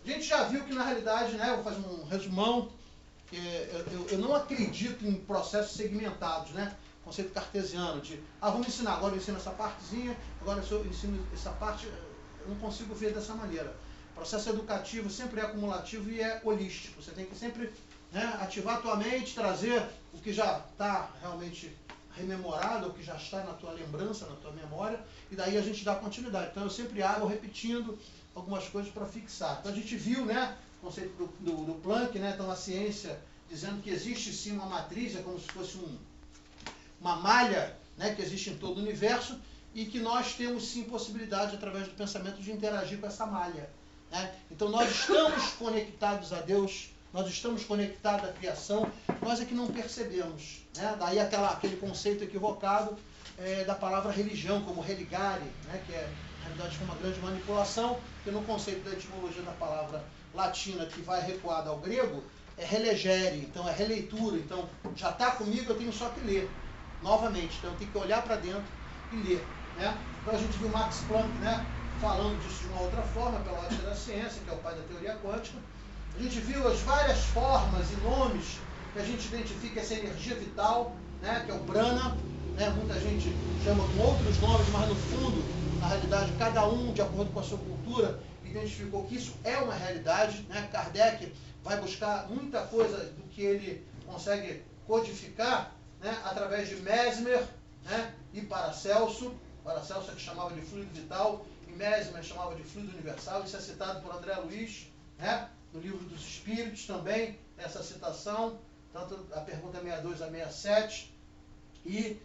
gente já viu que na realidade, né, eu vou fazer um resumão, eu não acredito em processos segmentados, né? Conceito cartesiano de, vamos ensinar, agora eu ensino essa partezinha, agora eu ensino essa parte, eu não consigo ver dessa maneira. O processo educativo sempre é acumulativo e é holístico. Você tem que sempre, né, ativar a tua mente, trazer o que já está realmente rememorado, o que já está na tua lembrança, na tua memória, e daí a gente dá continuidade. Então eu sempre abro repetindo algumas coisas para fixar. Então a gente viu, né, o conceito do Planck, né, então a ciência dizendo que existe sim uma matriz, é como se fosse uma malha, né, que existe em todo o universo, e que nós temos sim possibilidade, através do pensamento, de interagir com essa malha, né? Então nós estamos conectados a Deus, nós estamos conectados à criação, nós é que não percebemos, né? Daí aquele conceito equivocado da palavra religião, como religare, né, que é, na realidade, uma grande manipulação, que no conceito da etimologia da palavra latina, que vai recuada ao grego, é relegere, então é releitura, então já está comigo, eu tenho só que ler novamente, então eu tenho que olhar para dentro e ler, né? Então a gente viu Max Planck, né, falando disso de uma outra forma, pela ótica da ciência, que é o pai da teoria quântica. A gente viu as várias formas e nomes que a gente identifica essa energia vital, né, que é o prana, né? Muita gente chama com outros nomes, mas no fundo, na realidade, cada um, de acordo com a sua cultura, identificou que isso é uma realidade, né? Kardec vai buscar muita coisa do que ele consegue codificar, né, através de Mesmer, né, e Paracelso. Paracelso é que chamava de fluido vital, e Mesmer chamava de fluido universal. Isso é citado por André Luiz, né, no livro dos Espíritos também, essa citação, tanto a pergunta 62 a 67. E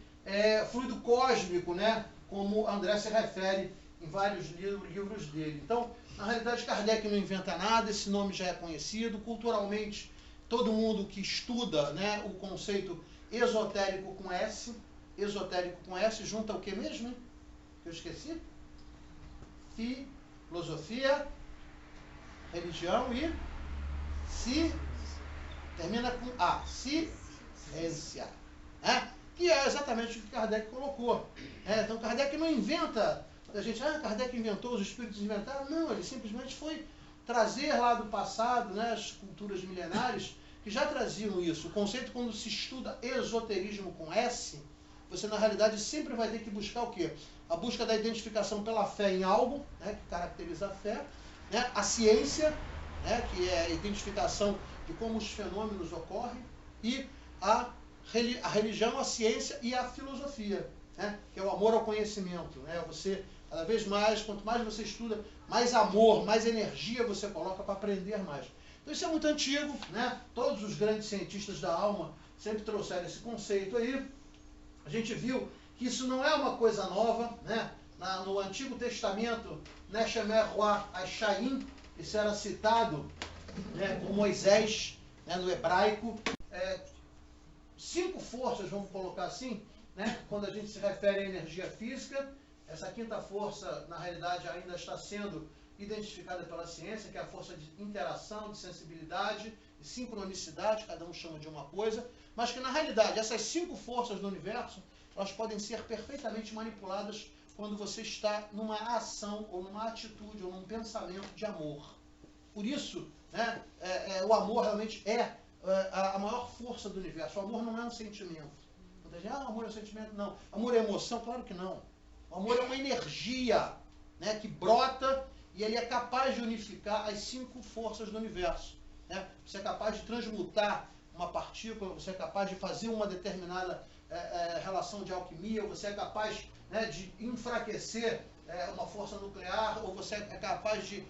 fluido cósmico, né, como André se refere em vários livros dele. Então, na realidade, Kardec não inventa nada, esse nome já é conhecido. Culturalmente, todo mundo que estuda, né, o conceito esotérico com S, junta o que mesmo? Hein? Eu esqueci? Filosofia, religião e termina com A, ciência, né? Que é exatamente o que Kardec colocou. Então Kardec não inventa, a gente, Kardec inventou, os espíritos inventaram. Não, ele simplesmente foi trazer lá do passado, né, as culturas milenares que já traziam isso. O conceito, quando se estuda esoterismo com S, você na realidade sempre vai ter que buscar o quê? A busca da identificação pela fé em algo, né, que caracteriza a fé, né, a ciência, né, que é a identificação de como os fenômenos ocorrem, e a religião, a ciência e a filosofia, né, que é o amor ao conhecimento, né? Você, cada vez mais, quanto mais você estuda, mais amor, mais energia você coloca para aprender mais. Então isso é muito antigo, né? Todos os grandes cientistas da alma sempre trouxeram esse conceito aí. A gente viu que isso não é uma coisa nova, né? No Antigo Testamento, Neshemer Roi Achaim, isso era citado, né, por Moisés, né, no hebraico. 5 forças, vamos colocar assim, né, quando a gente se refere à energia física. Essa quinta força, na realidade, ainda está sendo identificada pela ciência, que é a força de interação, de sensibilidade, de sincronicidade, cada um chama de uma coisa, mas que na realidade essas 5 forças do universo, elas podem ser perfeitamente manipuladas quando você está numa ação, ou numa atitude, ou num pensamento de amor. Por isso, né, o amor realmente é a maior força do universo. O amor não é um sentimento. Muita gente, o amor é um sentimento. Não. Amor é emoção? Claro que não. O amor é uma energia, né, que brota, e ele é capaz de unificar as 5 forças do universo, né? Você é capaz de transmutar uma partícula, você é capaz de fazer uma determinada relação de alquimia, você é capaz, né, de enfraquecer uma força nuclear, ou você é capaz de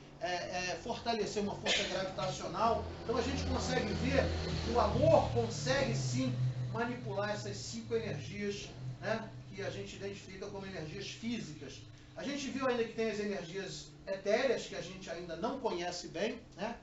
fortalecer uma força gravitacional. Então a gente consegue ver que o amor consegue sim manipular essas 5 energias, né, que a gente identifica como energias físicas. A gente viu ainda que tem as energias etéreas, que a gente ainda não conhece bem, né?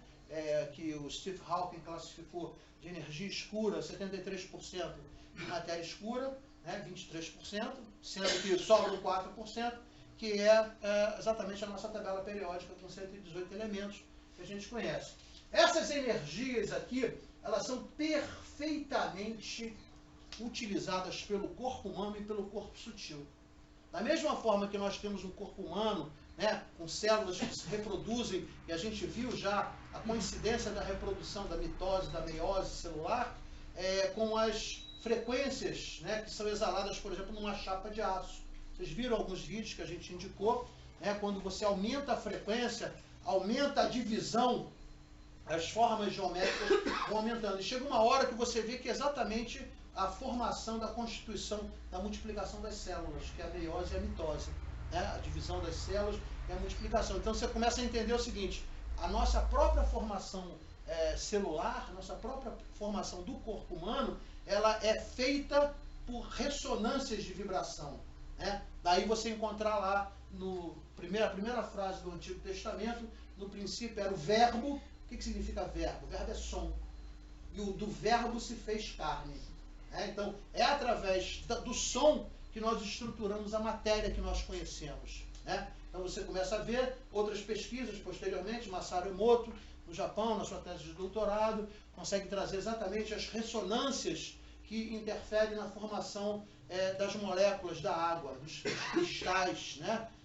Que o Steve Hawking classificou de energia escura, 73% de matéria escura, né? 23%, sendo que sobram 4%, que é exatamente a nossa tabela periódica com 118 elementos que a gente conhece. Essas energias aqui, elas são perfeitamente utilizadas pelo corpo humano e pelo corpo sutil. Da mesma forma que nós temos um corpo humano, né, com células que se reproduzem, e a gente viu já a coincidência da reprodução da mitose, da meiose celular, com as frequências, né, que são exaladas, por exemplo, numa chapa de aço. Vocês viram alguns vídeos que a gente indicou, né, quando você aumenta a frequência, aumenta a divisão, as formas geométricas vão aumentando. E chega uma hora que você vê que é exatamente a formação da constituição, da multiplicação das células, que é a meiose e a mitose, né? A divisão das células e a multiplicação. Então você começa a entender o seguinte: a nossa própria formação celular, a nossa própria formação do corpo humano, ela é feita por ressonâncias de vibração, né? Daí você encontrar lá a primeira frase do Antigo Testamento, no princípio era o verbo. O que significa verbo? O verbo é som. E o do verbo se fez carne. Então, é através do som que nós estruturamos a matéria que nós conhecemos. Então, você começa a ver outras pesquisas posteriormente. Masaru Emoto, no Japão, na sua tese de doutorado, consegue trazer exatamente as ressonâncias que interferem na formação das moléculas da água, dos cristais.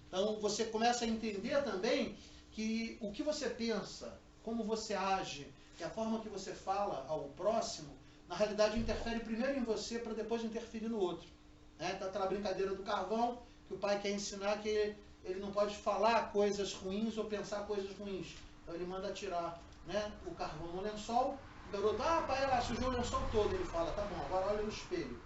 Então, você começa a entender também que o que você pensa, como você age e a forma que você fala ao próximo, na realidade interfere primeiro em você para depois interferir no outro. Então, aquela brincadeira do carvão, que o pai quer ensinar que ele não pode falar coisas ruins ou pensar coisas ruins. Então ele manda tirar, o carvão no lençol, o garoto, pai, ela sujou o lençol todo. Ele fala, tá bom, agora olha no espelho.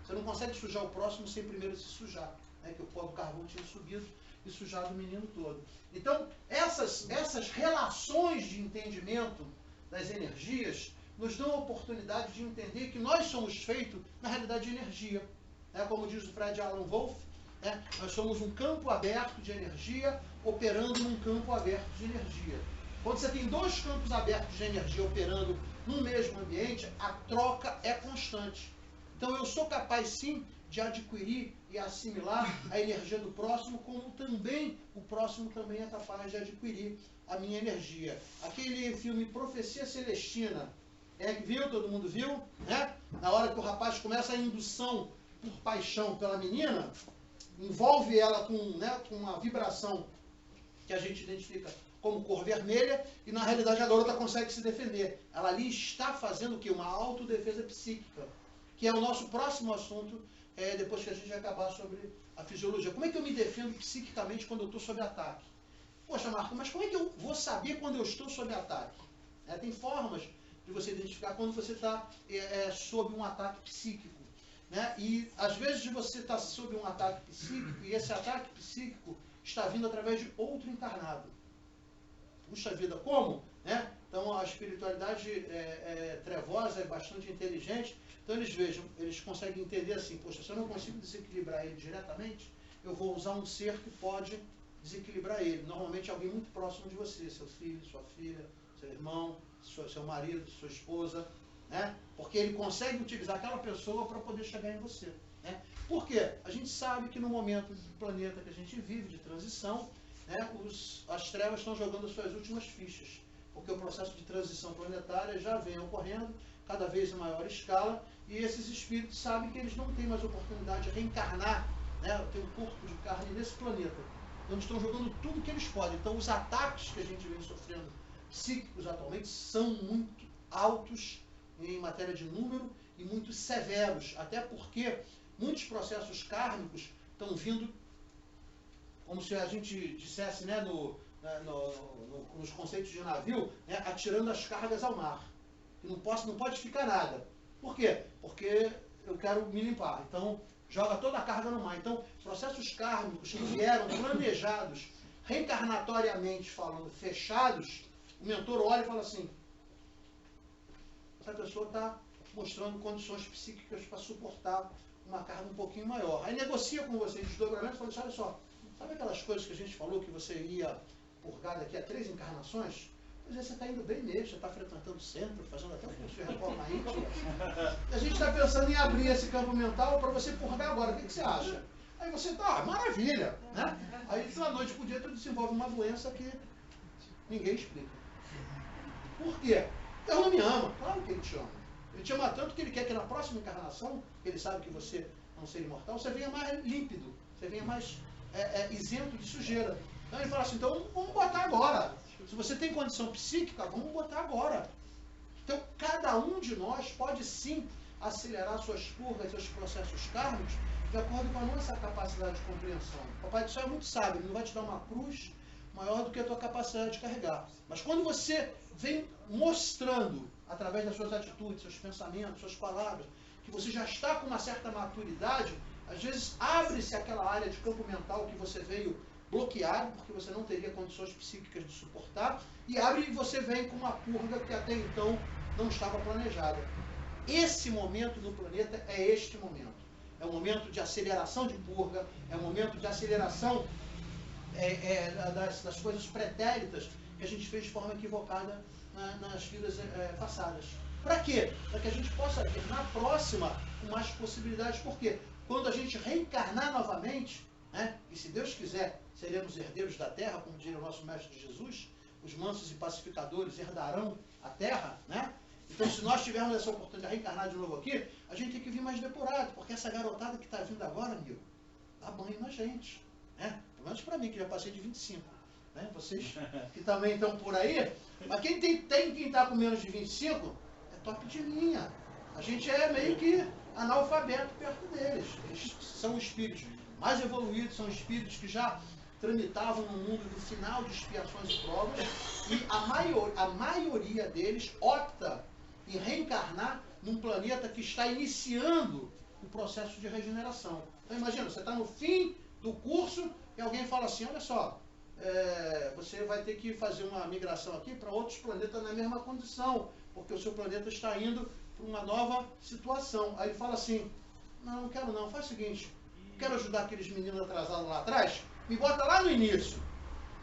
Você não consegue sujar o próximo sem primeiro se sujar, que o pó do carvão tinha subido e sujado o menino todo. Então, essas relações de entendimento das energias nos dão a oportunidade de entender que nós somos feitos, na realidade, de energia. Como diz o Fred Alan Wolf, nós somos um campo aberto de energia operando num campo aberto de energia. Quando você tem dois campos abertos de energia operando no mesmo ambiente, a troca é constante. Então, eu sou capaz, sim, de adquirir e assimilar a energia do próximo, como também o próximo também é capaz de adquirir a minha energia. Aquele filme Profecia Celestina, viu? Todo mundo viu? Na hora que o rapaz começa a indução por paixão pela menina, envolve ela com uma vibração que a gente identifica como cor vermelha, e na realidade a garota consegue se defender. Ela ali está fazendo o quê? Uma autodefesa psíquica, que é o nosso próximo assunto, depois que a gente vai acabar sobre a fisiologia. Como é que eu me defendo psiquicamente quando eu estou sob ataque? Poxa, Marco, mas como é que eu vou saber quando eu estou sob ataque? Tem formas de você identificar quando você está sob um ataque psíquico. E às vezes você está sob um ataque psíquico e esse ataque psíquico está vindo através de outro encarnado. Puxa vida, como? Então a espiritualidade trevosa é bastante inteligente. Então eles conseguem entender assim, poxa, se eu não consigo desequilibrar ele diretamente, eu vou usar um ser que pode desequilibrar ele. Normalmente alguém muito próximo de você, seu filho, sua filha, seu irmão, seu marido, sua esposa, porque ele consegue utilizar aquela pessoa para poder chegar em você. Por quê? A gente sabe que no momento do planeta que a gente vive, de transição, as trevas estão jogando as suas últimas fichas, porque o processo de transição planetária já vem ocorrendo, cada vez em maior escala, e esses espíritos sabem que eles não têm mais oportunidade de reencarnar, ter um corpo de carne nesse planeta. Então estão jogando tudo que eles podem. Então os ataques que a gente vem sofrendo psíquicos atualmente são muito altos em matéria de número e muito severos, até porque muitos processos kármicos estão vindo, como se a gente dissesse, nos conceitos de navio, atirando as cargas ao mar. Que não pode ficar nada. Por quê? Porque eu quero me limpar. Então, joga toda a carga no mar. Então, processos kármicos que vieram planejados, reencarnatoriamente falando, fechados, o mentor olha e fala assim, essa pessoa está mostrando condições psíquicas para suportar uma carga um pouquinho maior. Aí negocia com você desdobramento e fala assim, olha só, sabe aquelas coisas que a gente falou que você ia purgar daqui a 3 encarnações? Pois é, você está indo bem mesmo, você está frequentando o centro, fazendo até um curso de reforma íntima. A gente está pensando em abrir esse campo mental para você purgar agora. O que você acha? Aí você está, maravilha, Aí de uma noite por dia tu desenvolve uma doença que ninguém explica. Por quê? Deus não me ama. Claro que ele te ama. Ele te ama tanto que ele quer que na próxima encarnação, ele sabe que você não ser imortal, você venha mais límpido, você venha mais isento de sujeira. Então ele fala assim, então vamos botar agora. Se você tem condição psíquica, vamos botar agora. Então cada um de nós pode sim acelerar suas purgas, seus processos kármicos, de acordo com a nossa capacidade de compreensão. O Papai do Céu é muito sábio, ele não vai te dar uma cruz maior do que a tua capacidade de carregar. Mas quando você vem mostrando, através das suas atitudes, seus pensamentos, suas palavras, que você já está com uma certa maturidade, às vezes abre-se aquela área de campo mental que você veio bloqueado, porque você não teria condições psíquicas de suportar, e abre e você vem com uma purga que até então não estava planejada. Esse momento no planeta é este momento. É um momento de aceleração de purga, é um momento de aceleração das coisas pretéritas que a gente fez de forma equivocada nas vidas passadas. Para quê? Para que a gente possa vir na próxima com mais possibilidades. Por quê? Quando a gente reencarnar novamente, né, e se Deus quiser, seremos herdeiros da terra, como diria o nosso Mestre Jesus, os mansos e pacificadores herdarão a terra, né? Então, se nós tivermos essa oportunidade de reencarnar de novo aqui, a gente tem que vir mais depurado, porque essa garotada que está vindo agora, amigo, dá banho na gente, né? Pelo menos para mim, que já passei de 25. Né? Vocês que também estão por aí, mas quem está com menos de 25 é top de linha. A gente é meio que analfabeto perto deles. Eles são espíritos mais evoluídos, são espíritos que já tramitavam no mundo do final de expiações e provas, e a maioria deles opta em reencarnar num planeta que está iniciando o processo de regeneração. Então imagina, você está no fim do curso e alguém fala assim, olha só, você vai ter que fazer uma migração aqui para outros planetas na mesma condição, porque o seu planeta está indo para uma nova situação. Aí ele fala assim, não quero não, faz o seguinte, quero ajudar aqueles meninos atrasados lá atrás, me bota lá no início.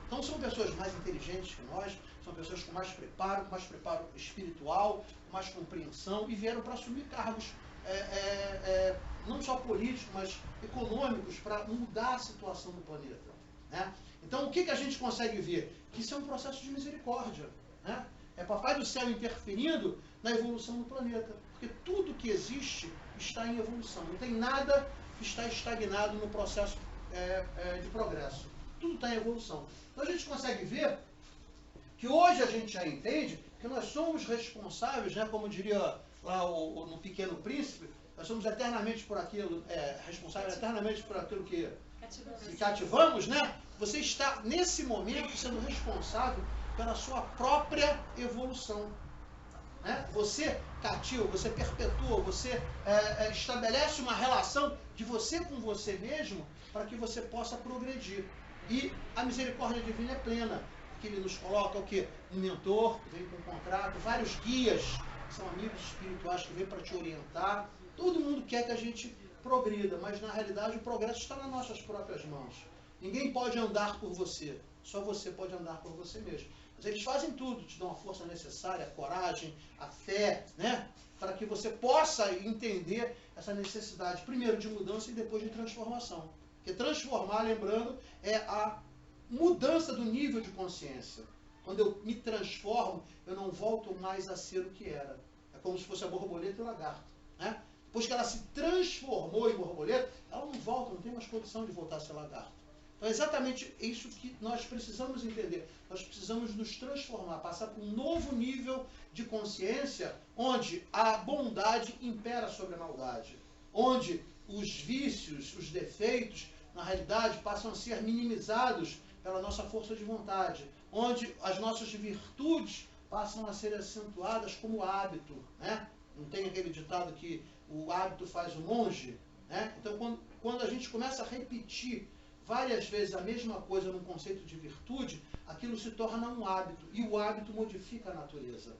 Então são pessoas mais inteligentes que nós, são pessoas com mais preparo espiritual, com mais compreensão, e vieram para assumir cargos não só políticos, mas econômicos, para mudar a situação do planeta. Né? Então o que a gente consegue ver? Que isso é um processo de misericórdia. Né? É Papai do Céu interferindo na evolução do planeta. Porque tudo que existe está em evolução. Não tem nada que está estagnado no processo de progresso. Tudo está em evolução. Então a gente consegue ver que hoje a gente já entende que nós somos responsáveis, né, como diria lá no Pequeno Príncipe, nós somos eternamente por aquilo, responsáveis eternamente por aquilo que cativamos, né? Você está, nesse momento, sendo responsável pela sua própria evolução. Né? Você cativa, você perpetua, você estabelece uma relação de você com você mesmo para que você possa progredir. E a misericórdia divina é plena, porque ele nos coloca o quê? Um mentor, que vem com um contrato, vários guias, que são amigos espirituais que vêm para te orientar. Todo mundo quer que a gente progrida, mas na realidade o progresso está nas nossas próprias mãos. Ninguém pode andar por você, só você pode andar por você mesmo. Mas eles fazem tudo, te dão a força necessária, a coragem, a fé, né? Para que você possa entender essa necessidade, primeiro de mudança e depois de transformação. Porque transformar, lembrando, é a mudança do nível de consciência. Quando eu me transformo, eu não volto mais a ser o que era. É como se fosse a borboleta e o lagarto. Né? Depois que ela se transformou em borboleta, ela não volta, não tem mais condição de voltar a ser lagarto. Então é exatamente isso que nós precisamos entender. Nós precisamos nos transformar, passar para um novo nível de consciência, onde a bondade impera sobre a maldade. Onde os vícios, os defeitos, na realidade, passam a ser minimizados pela nossa força de vontade. Onde as nossas virtudes passam a ser acentuadas como hábito. Né? Não tem aquele ditado que o hábito faz o monge? Né? Então, quando a gente começa a repetir várias vezes a mesma coisa num conceito de virtude, aquilo se torna um hábito. E o hábito modifica a natureza.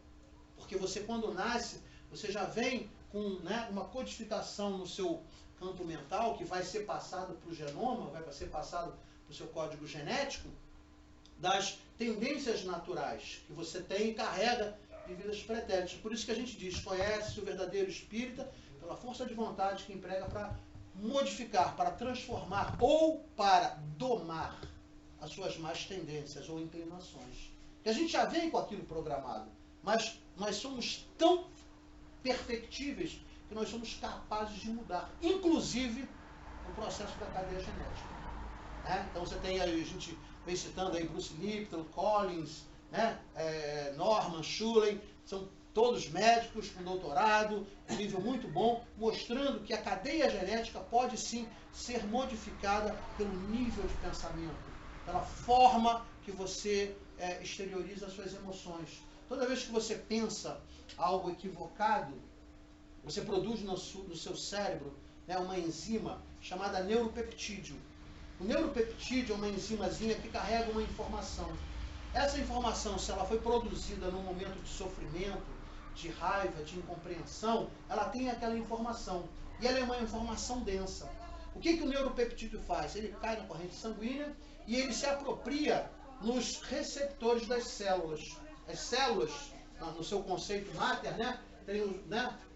Porque você, quando nasce, você já vem com, né, uma codificação no seu campo mental, que vai ser passado para o genoma, vai ser passado para o seu código genético, das tendências naturais que você tem e carrega de vidas pretéritas. Por isso que a gente diz, conhece o verdadeiro espírita pela força de vontade que emprega para modificar, para transformar ou para domar as suas más tendências ou inclinações. E a gente já vem com aquilo programado, mas nós somos tão perfectíveis que nós somos capazes de mudar, inclusive o processo da cadeia genética. Né? Então você tem aí, a gente vem citando aí Bruce Lipton, Collins, né? Norman, Schulen, são todos médicos com doutorado, um nível muito bom, mostrando que a cadeia genética pode sim ser modificada pelo nível de pensamento, pela forma que você exterioriza as suas emoções. Toda vez que você pensa algo equivocado, você produz no seu cérebro, né, uma enzima chamada neuropeptídeo. O neuropeptídeo é uma enzimazinha que carrega uma informação. Essa informação, se ela foi produzida num momento de sofrimento, de raiva, de incompreensão, ela tem aquela informação. E ela é uma informação densa. O que o neuropeptídeo faz? Ele cai na corrente sanguínea e ele se apropria nos receptores das células. As células, no seu conceito mater, né, tem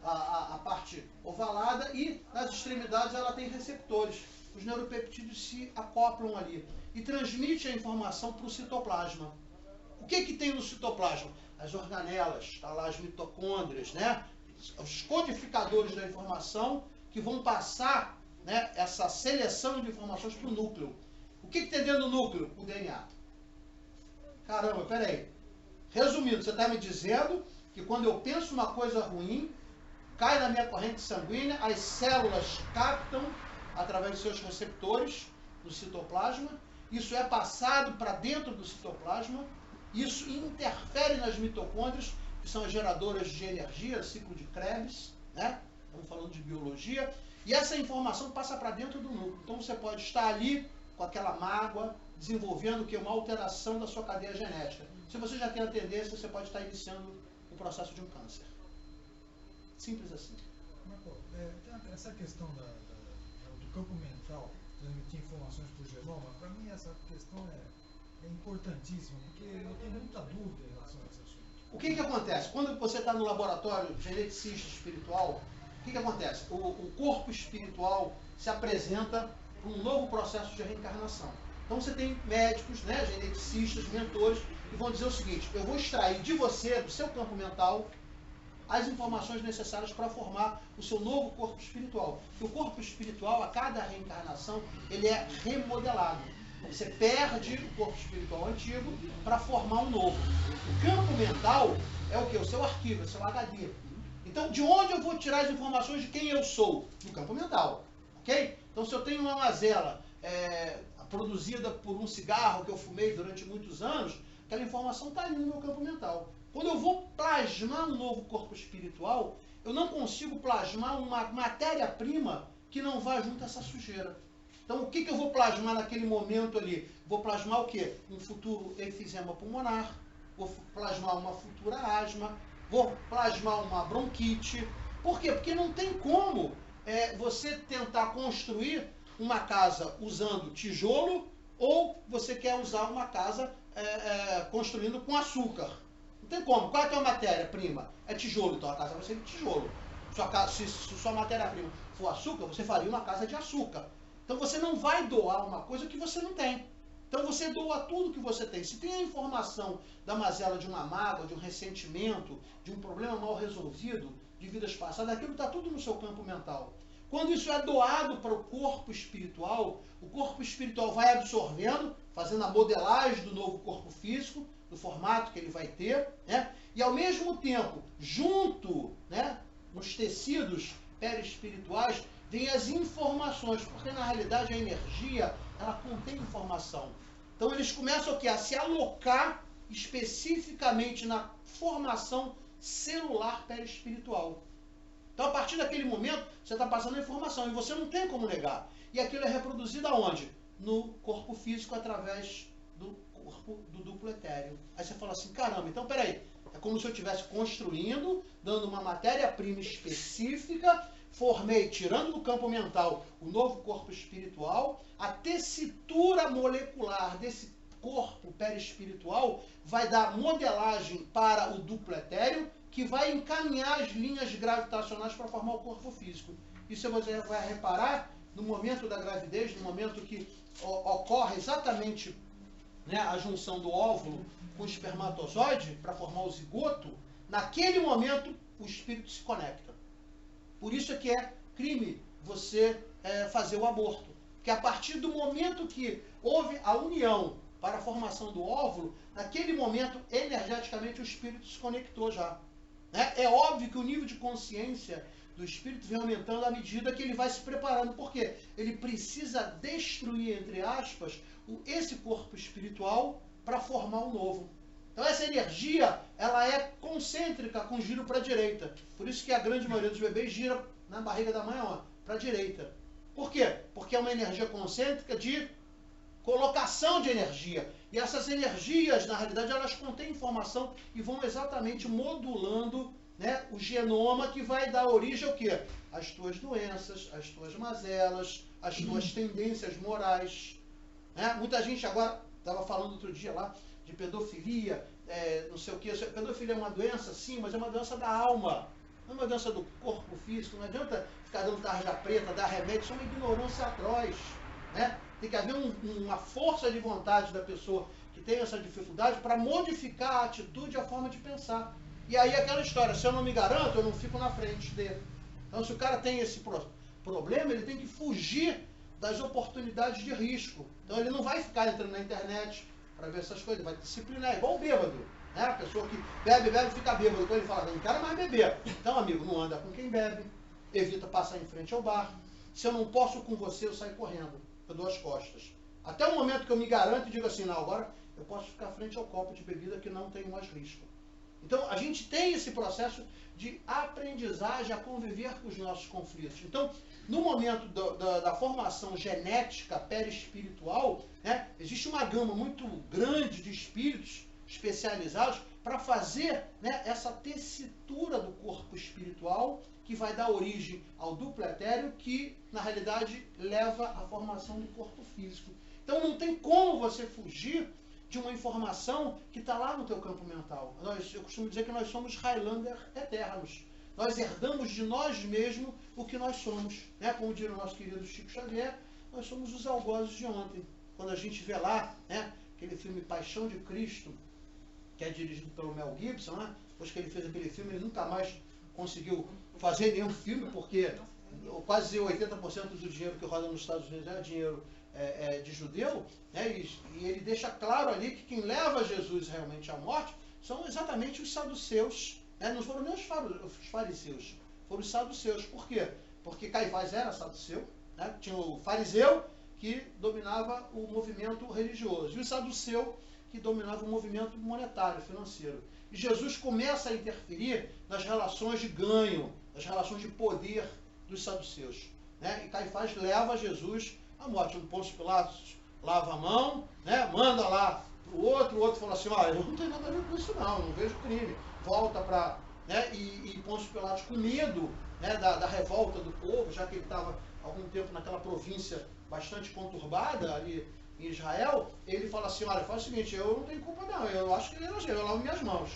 a parte ovalada e nas extremidades ela tem receptores. Os neuropeptídeos se acoplam ali e transmitem a informação para o citoplasma. O que tem no citoplasma? As organelas, tá lá as mitocôndrias, né? Os codificadores da informação que vão passar, né, essa seleção de informações para o núcleo. O que tem dentro do núcleo? O DNA. Caramba, peraí. Resumindo, você está me dizendo que quando eu penso uma coisa ruim, cai na minha corrente sanguínea, as células captam através de seus receptores do citoplasma, isso é passado para dentro do citoplasma, isso interfere nas mitocôndrias, que são as geradoras de energia, ciclo de Krebs, né? Estamos falando de biologia, e essa informação passa para dentro do núcleo. Então você pode estar ali com aquela mágoa, desenvolvendo uma alteração da sua cadeia genética. Se você já tem a tendência, você pode estar iniciando o processo de um câncer. Simples assim. Marco, essa questão do campo mental, transmitir informações por genoma, para mim essa questão é importantíssima, porque eu tenho muita dúvida em relação a esse assunto. O que acontece? Quando você está no laboratório geneticista espiritual, o que acontece? O corpo espiritual se apresenta para um novo processo de reencarnação. Então você tem médicos, né, geneticistas, mentores, que vão dizer o seguinte: eu vou extrair de você, do seu campo mental, as informações necessárias para formar o seu novo corpo espiritual. E o corpo espiritual, a cada reencarnação, ele é remodelado. Você perde o corpo espiritual antigo para formar um novo. O campo mental é o quê? O seu arquivo, é o seu HD. Então, de onde eu vou tirar as informações de quem eu sou? Do campo mental. Ok? Então, se eu tenho uma mazela produzida por um cigarro que eu fumei durante muitos anos, aquela informação está ali no meu campo mental. Quando eu vou plasmar um novo corpo espiritual, eu não consigo plasmar uma matéria-prima que não vá junto a essa sujeira. Então, o que eu vou plasmar naquele momento ali? Vou plasmar o quê? Um futuro enfisema pulmonar, vou plasmar uma futura asma, vou plasmar uma bronquite. Por quê? Porque não tem como você tentar construir uma casa usando tijolo ou você quer usar uma casa construindo com açúcar. Não tem como. Qual é a tua matéria-prima? É tijolo, então a casa vai ser de tijolo. Se sua matéria-prima for açúcar, você faria uma casa de açúcar. Então você não vai doar uma coisa que você não tem. Então você doa tudo que você tem. Se tem a informação da mazela de uma mágoa, de um ressentimento, de um problema mal resolvido, de vidas passadas, aquilo está tudo no seu campo mental. Quando isso é doado para o corpo espiritual vai absorvendo, fazendo a modelagem do novo corpo físico, do formato que ele vai ter, né? E ao mesmo tempo, junto, né, nos tecidos perispirituais, vem as informações, porque na realidade a energia, ela contém informação. Então eles começam a se alocar especificamente na formação celular perispiritual. Então a partir daquele momento, você está passando a informação e você não tem como negar. E aquilo é reproduzido aonde? No corpo físico, através do corpo do duplo etéreo. Aí você fala assim, caramba, então peraí, é como se eu estivesse construindo, dando uma matéria-prima específica, formei, tirando do campo mental, o novo corpo espiritual, a tessitura molecular desse corpo perispiritual vai dar modelagem para o duplo etéreo, que vai encaminhar as linhas gravitacionais para formar o corpo físico. Isso você vai reparar no momento da gravidez, no momento que ocorre exatamente, né, a junção do óvulo com o espermatozoide para formar o zigoto, naquele momento o espírito se conecta. Por isso é que é crime você fazer o aborto. Porque a partir do momento que houve a união para a formação do óvulo, naquele momento, energeticamente, o espírito se conectou já. Né? É óbvio que o nível de consciência do espírito vem aumentando à medida que ele vai se preparando. Por quê? Ele precisa destruir, entre aspas, esse corpo espiritual para formar um novo. Então essa energia, ela é concêntrica com giro para a direita. Por isso que a grande maioria dos bebês gira na barriga da mãe para a direita. Por quê? Porque é uma energia concêntrica de colocação de energia. E essas energias, na realidade, elas contêm informação e vão exatamente modulando, né, o genoma que vai dar origem ao quê? Às tuas doenças, às tuas mazelas, às tuas tendências morais. Né? Muita gente agora, estava falando outro dia lá, de pedofilia, não sei o quê. Pedofilia é uma doença, sim, mas é uma doença da alma. Não é uma doença do corpo físico. Não adianta ficar dando tarja preta, dar remédio. Isso é uma ignorância atroz. Né? Tem que haver uma força de vontade da pessoa que tem essa dificuldade para modificar a atitude e a forma de pensar. E aí aquela história, se eu não me garanto, eu não fico na frente dele. Então se o cara tem esse problema, ele tem que fugir das oportunidades de risco. Então ele não vai ficar entrando na internet para ver essas coisas, vai disciplinar, igual o bêbado. Né? A pessoa que bebe e fica bêbado. Então ele fala, não quero mais beber. Então, amigo, não anda com quem bebe, evita passar em frente ao bar. Se eu não posso com você, eu saio correndo. Eu dou as costas. Até o momento que eu me garanto e digo assim, não, agora eu posso ficar frente ao copo de bebida que não tem mais risco. Então, a gente tem esse processo de aprendizagem a conviver com os nossos conflitos. Então, no momento da formação genética perispiritual, né, existe uma gama muito grande de espíritos especializados para fazer, né, essa tessitura do corpo espiritual que vai dar origem ao duplo etéreo, que, na realidade, leva à formação do corpo físico. Então, não tem como você fugir de uma informação que está lá no teu campo mental. Eu costumo dizer que nós somos Highlander eternos. Nós herdamos de nós mesmos o que nós somos. Né? Como diria o nosso querido Chico Xavier, nós somos os algozes de ontem. Quando a gente vê lá, né, aquele filme Paixão de Cristo, que é dirigido pelo Mel Gibson, né? Depois que ele fez aquele filme, ele nunca mais conseguiu fazer nenhum filme, porque quase 80% do dinheiro que roda nos Estados Unidos é dinheiro de judeu, né? E ele deixa claro ali que quem leva Jesus realmente à morte são exatamente os saduceus, né? Não foram nem os fariseus, foram os saduceus. Por quê? Porque Caifás era saduceu, né? Tinha o fariseu que dominava o movimento religioso e o saduceu que dominava o movimento monetário, financeiro. E Jesus começa a interferir nas relações de ganho, nas relações de poder dos saduceus. Né? E Caifás leva Jesus à morte. O Pôncio Pilatos lava a mão, né? Manda lá para o outro fala assim, olha, eu não tenho nada a ver com isso não vejo crime. Volta para... Né? E Pôncio Pilatos, com medo, né, da revolta do povo, já que ele estava há algum tempo naquela província bastante conturbada ali em Israel, ele fala assim, olha, faz o seguinte, eu não tenho culpa não, eu acho que ele era eu lavo minhas mãos.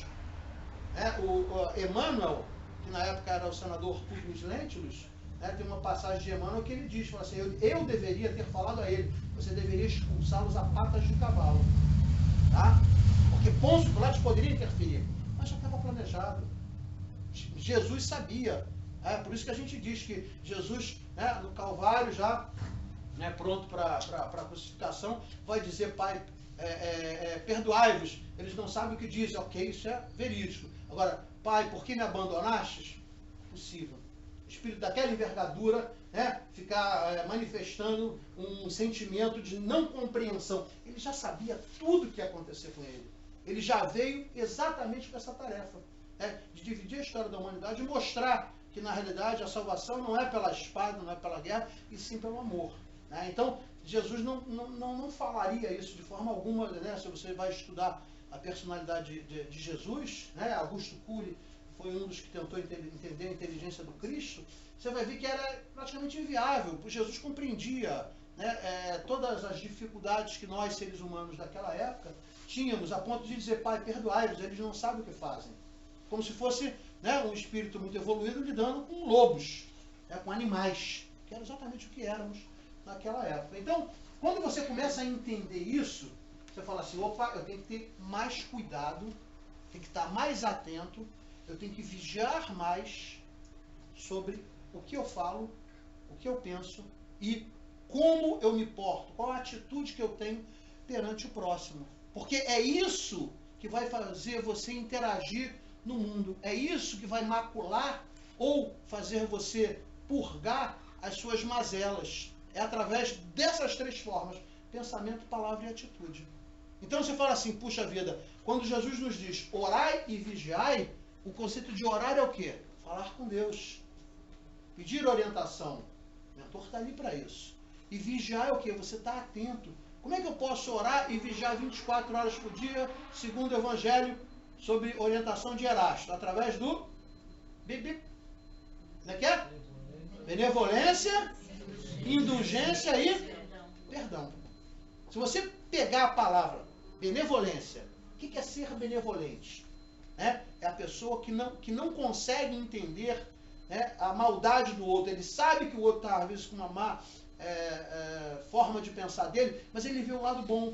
O Emmanuel, que na época era o senador Publius Lentulus, né, tem uma passagem de Emmanuel que ele diz, fala assim, eu deveria ter falado a ele, você deveria expulsá-los a patas de cavalo. Tá? Porque Pôncio Pilatos poderia interferir, mas já estava planejado. Jesus sabia. Por isso que a gente diz que Jesus, né, no Calvário já, né, pronto para a crucificação, vai dizer, Pai, perdoai-vos, eles não sabem o que dizem. Ok, isso é verídico. Agora, Pai, por que me abandonastes? Possível. O espírito daquela envergadura, né, ficar manifestando um sentimento de não compreensão. Ele já sabia tudo o que ia acontecer com ele. Ele já veio exatamente com essa tarefa, né, de dividir a história da humanidade e mostrar que, na realidade, a salvação não é pela espada, não é pela guerra, e sim pelo amor. Então, Jesus não falaria isso de forma alguma, né? Se você vai estudar a personalidade de Jesus, né? Augusto Cury foi um dos que tentou entender a inteligência do Cristo, você vai ver que era praticamente inviável, porque Jesus compreendia, né, todas as dificuldades que nós, seres humanos daquela época, tínhamos, a ponto de dizer, Pai, perdoai-os, eles não sabem o que fazem. Como se fosse, né, um espírito muito evoluído lidando com lobos, né, com animais, que era exatamente o que éramos naquela época. Então, quando você começa a entender isso, você fala assim, opa, eu tenho que ter mais cuidado, tenho que estar mais atento, eu tenho que vigiar mais sobre o que eu falo, o que eu penso e como eu me porto, qual a atitude que eu tenho perante o próximo. Porque é isso que vai fazer você interagir no mundo. É isso que vai macular ou fazer você purgar as suas mazelas. É através dessas três formas: pensamento, palavra e atitude. Então você fala assim, puxa vida, quando Jesus nos diz orai e vigiai, o conceito de orar é o quê? Falar com Deus. Pedir orientação. O mentor está ali para isso. E vigiar é o quê? Você está atento. Como é que eu posso orar e vigiar 24 horas por dia, segundo o Evangelho, sobre orientação de Erasto? Através do como é que é? Benevolência, indulgência e perdão. Se você pegar a palavra benevolência, o que é ser benevolente? É a pessoa que não consegue entender a maldade do outro. Ele sabe que o outro está, às vezes, com uma má forma de pensar dele, mas ele vê o lado bom.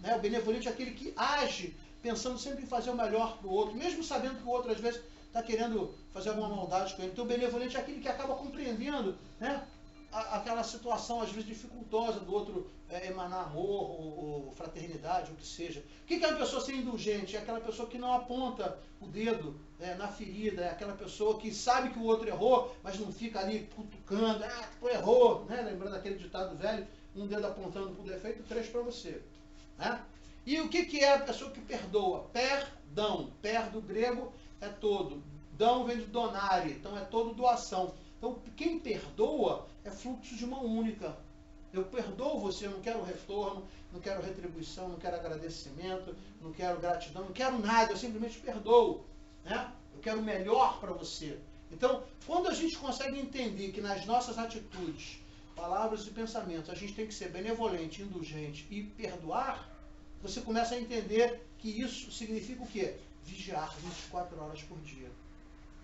O benevolente é aquele que age pensando sempre em fazer o melhor para o outro, mesmo sabendo que o outro, às vezes, está querendo fazer alguma maldade com ele. Então, o benevolente é aquele que acaba compreendendo aquela situação, às vezes, dificultosa do outro emanar amor ou fraternidade, o que seja. O que é uma pessoa ser indulgente? É aquela pessoa que não aponta o dedo na ferida, é aquela pessoa que sabe que o outro errou, mas não fica ali cutucando, tu errou, lembrando aquele ditado velho, um dedo apontando para o defeito, 3 para você. E o que é a pessoa que perdoa? Perdão. Per do grego é todo. Dão vem de donare, então é todo doação. Então, quem perdoa é fluxo de mão única. Eu perdoo você, eu não quero retorno, não quero retribuição, não quero agradecimento, não quero gratidão, não quero nada, eu simplesmente perdoo. Eu quero o melhor para você. Então, quando a gente consegue entender que nas nossas atitudes, palavras e pensamentos, a gente tem que ser benevolente, indulgente e perdoar, você começa a entender que isso significa o quê? Vigiar 24 horas por dia.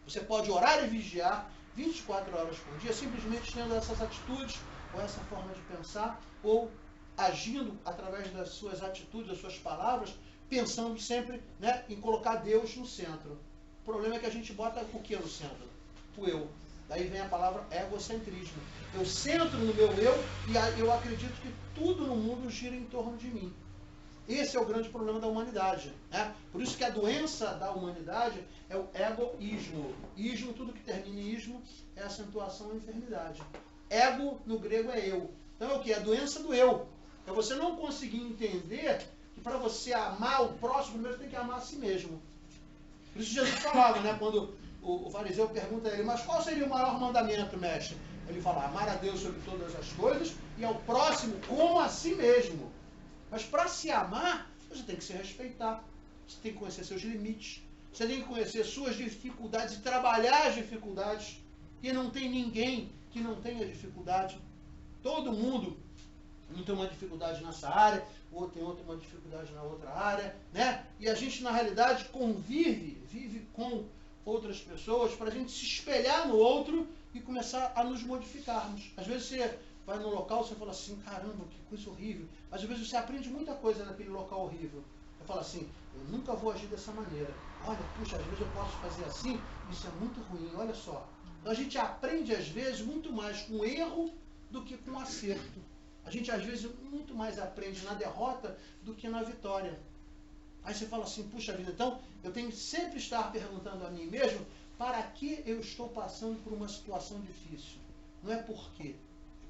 Você pode orar e vigiar 24 horas por dia, simplesmente tendo essas atitudes, ou essa forma de pensar, ou agindo através das suas atitudes, das suas palavras, pensando sempre em colocar Deus no centro. O problema é que a gente bota o que no centro? O eu. Daí vem a palavra egocentrismo. Eu centro no meu eu e eu acredito que tudo no mundo gira em torno de mim. Esse é o grande problema da humanidade. Por isso que a doença da humanidade é o egoísmo. Ismo, tudo que termina em ismo, é acentuação e enfermidade. Ego, no grego, é eu. Então é o que? É a doença do eu. É você não conseguir entender que para você amar o próximo, primeiro você tem que amar a si mesmo. Por isso Jesus falava, quando o fariseu pergunta a ele, mas qual seria o maior mandamento, mestre? Ele fala, amar a Deus sobre todas as coisas e ao próximo como a si mesmo. Mas para se amar, você tem que se respeitar. Você tem que conhecer seus limites. Você tem que conhecer suas dificuldades e trabalhar as dificuldades. E não tem ninguém que não tenha dificuldade. Todo mundo tem uma dificuldade nessa área, o outro tem uma dificuldade na outra área, E a gente, na realidade, vive com outras pessoas para a gente se espelhar no outro e começar a nos modificarmos. Às vezes você vai no local, você fala assim, caramba, que coisa horrível. Mas às vezes você aprende muita coisa naquele local horrível. Você fala assim, eu nunca vou agir dessa maneira. Olha, puxa, às vezes eu posso fazer assim, isso é muito ruim, olha só. Então a gente aprende, às vezes, muito mais com erro do que com acerto. A gente, às vezes, muito mais aprende na derrota do que na vitória. Aí você fala assim, puxa vida, então eu tenho que sempre estar perguntando a mim mesmo, para que eu estou passando por uma situação difícil? Não é por quê.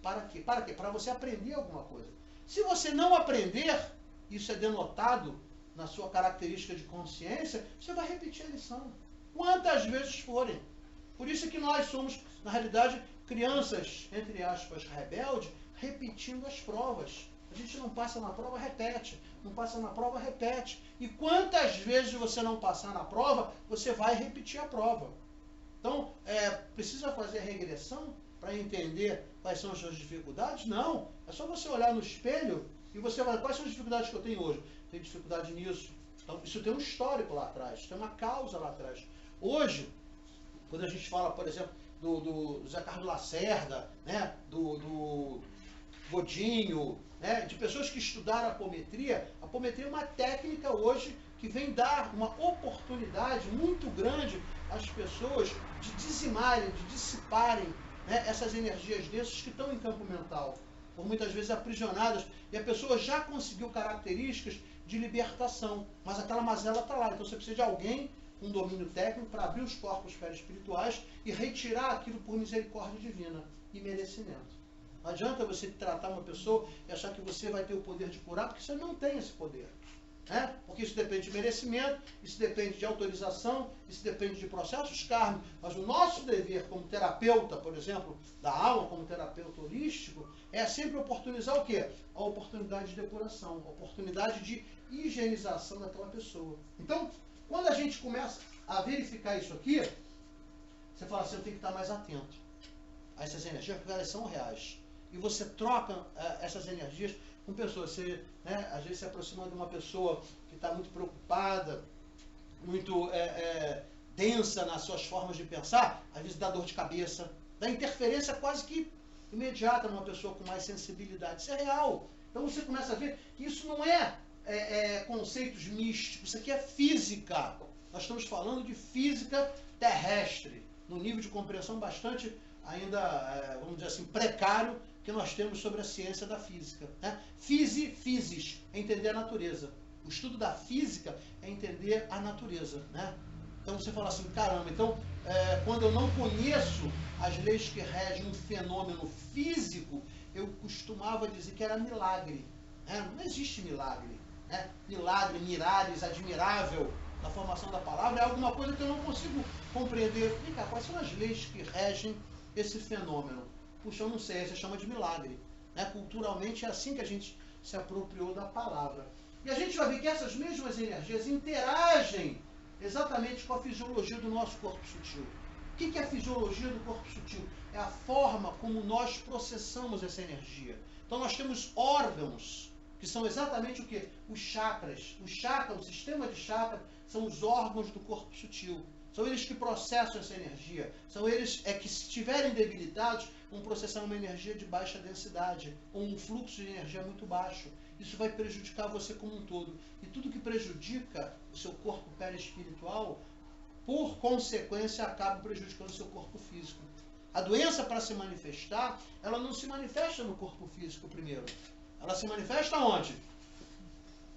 Para quê? Para quê? Para você aprender alguma coisa. Se você não aprender, isso é denotado na sua característica de consciência, você vai repetir a lição. Quantas vezes forem. Por isso que nós somos, na realidade, crianças, entre aspas, rebeldes, repetindo as provas. A gente não passa na prova, repete. Não passa na prova, repete. E quantas vezes você não passar na prova, você vai repetir a prova. Então, precisa fazer regressão para entender quais são as suas dificuldades? Não. É só você olhar no espelho e você vai, quais são as dificuldades que eu tenho hoje? Tenho dificuldade nisso. Então, isso tem um histórico lá atrás, tem uma causa lá atrás. Hoje, quando a gente fala, por exemplo, do Zé Carlos Lacerda, do Godinho, de pessoas que estudaram a apometria é uma técnica hoje que vem dar uma oportunidade muito grande às pessoas de dizimarem, de dissiparem né, essas energias desses que estão em campo mental, por muitas vezes aprisionadas, e a pessoa já conseguiu características de libertação, mas aquela mazela está lá. Então você precisa de alguém com domínio técnico para abrir os corpos perispirituais e retirar aquilo por misericórdia divina e merecimento. Não adianta você tratar uma pessoa e achar que você vai ter o poder de curar, porque você não tem esse poder. Né? Porque isso depende de merecimento, isso depende de autorização, isso depende de processos kármicos. Mas o nosso dever como terapeuta, por exemplo, da alma, como terapeuta holístico, é sempre oportunizar o quê? A oportunidade de depuração, a oportunidade de higienização daquela pessoa. Então, quando a gente começa a verificar isso aqui, você fala assim, eu tenho que estar mais atento a essas energias, porque elas são reais. E você troca essas energias com pessoas. Você, né, às vezes se aproxima de uma pessoa que está muito preocupada, muito densa nas suas formas de pensar, às vezes dá dor de cabeça, dá interferência quase que imediata numa pessoa com mais sensibilidade. Isso é real. Então você começa a ver que isso não é conceitos místicos, isso aqui é física. Nós estamos falando de física terrestre, num nível de compreensão bastante ainda, vamos dizer assim, precário, que nós temos sobre a ciência da física. Né? Physis é entender a natureza. O estudo da física é entender a natureza. Né? Então você fala assim, caramba, então quando eu não conheço as leis que regem um fenômeno físico, eu costumava dizer que era milagre. Né? Não existe milagre. Né? Milagre, mirares, admirável, na formação da palavra, é alguma coisa que eu não consigo compreender. Vem cá, quais são as leis que regem esse fenômeno? Puxa, eu não sei, você chama de milagre. Né? Culturalmente é assim que a gente se apropriou da palavra. E a gente vai ver que essas mesmas energias interagem exatamente com a fisiologia do nosso corpo sutil. O que é a fisiologia do corpo sutil? É a forma como nós processamos essa energia. Então nós temos órgãos, que são exatamente o quê? Os chakras. O chakra, o sistema de chakra, são os órgãos do corpo sutil. São eles que processam essa energia. São eles que, se estiverem debilitados, vão processar uma energia de baixa densidade, ou um fluxo de energia muito baixo. Isso vai prejudicar você como um todo. E tudo que prejudica o seu corpo perispiritual, por consequência, acaba prejudicando o seu corpo físico. A doença, para se manifestar, ela não se manifesta no corpo físico primeiro. Ela se manifesta onde?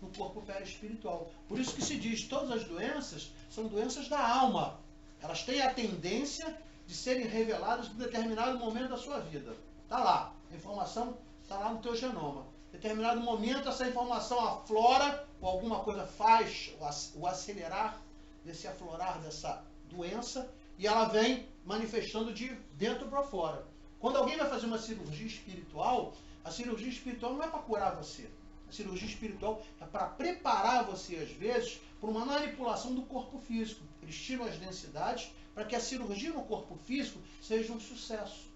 No corpo perispiritual. Por isso que se diz, todas as doenças são doenças da alma. Elas têm a tendência de serem reveladas em determinado momento da sua vida. Está lá. A informação está lá no teu genoma. Em determinado momento, essa informação aflora, ou alguma coisa faz o acelerar desse aflorar dessa doença, e ela vem manifestando de dentro para fora. Quando alguém vai fazer uma cirurgia espiritual, a cirurgia espiritual não é para curar você. A cirurgia espiritual é para preparar você, às vezes, para uma manipulação do corpo físico. Eles tiram as densidades para que a cirurgia no corpo físico seja um sucesso.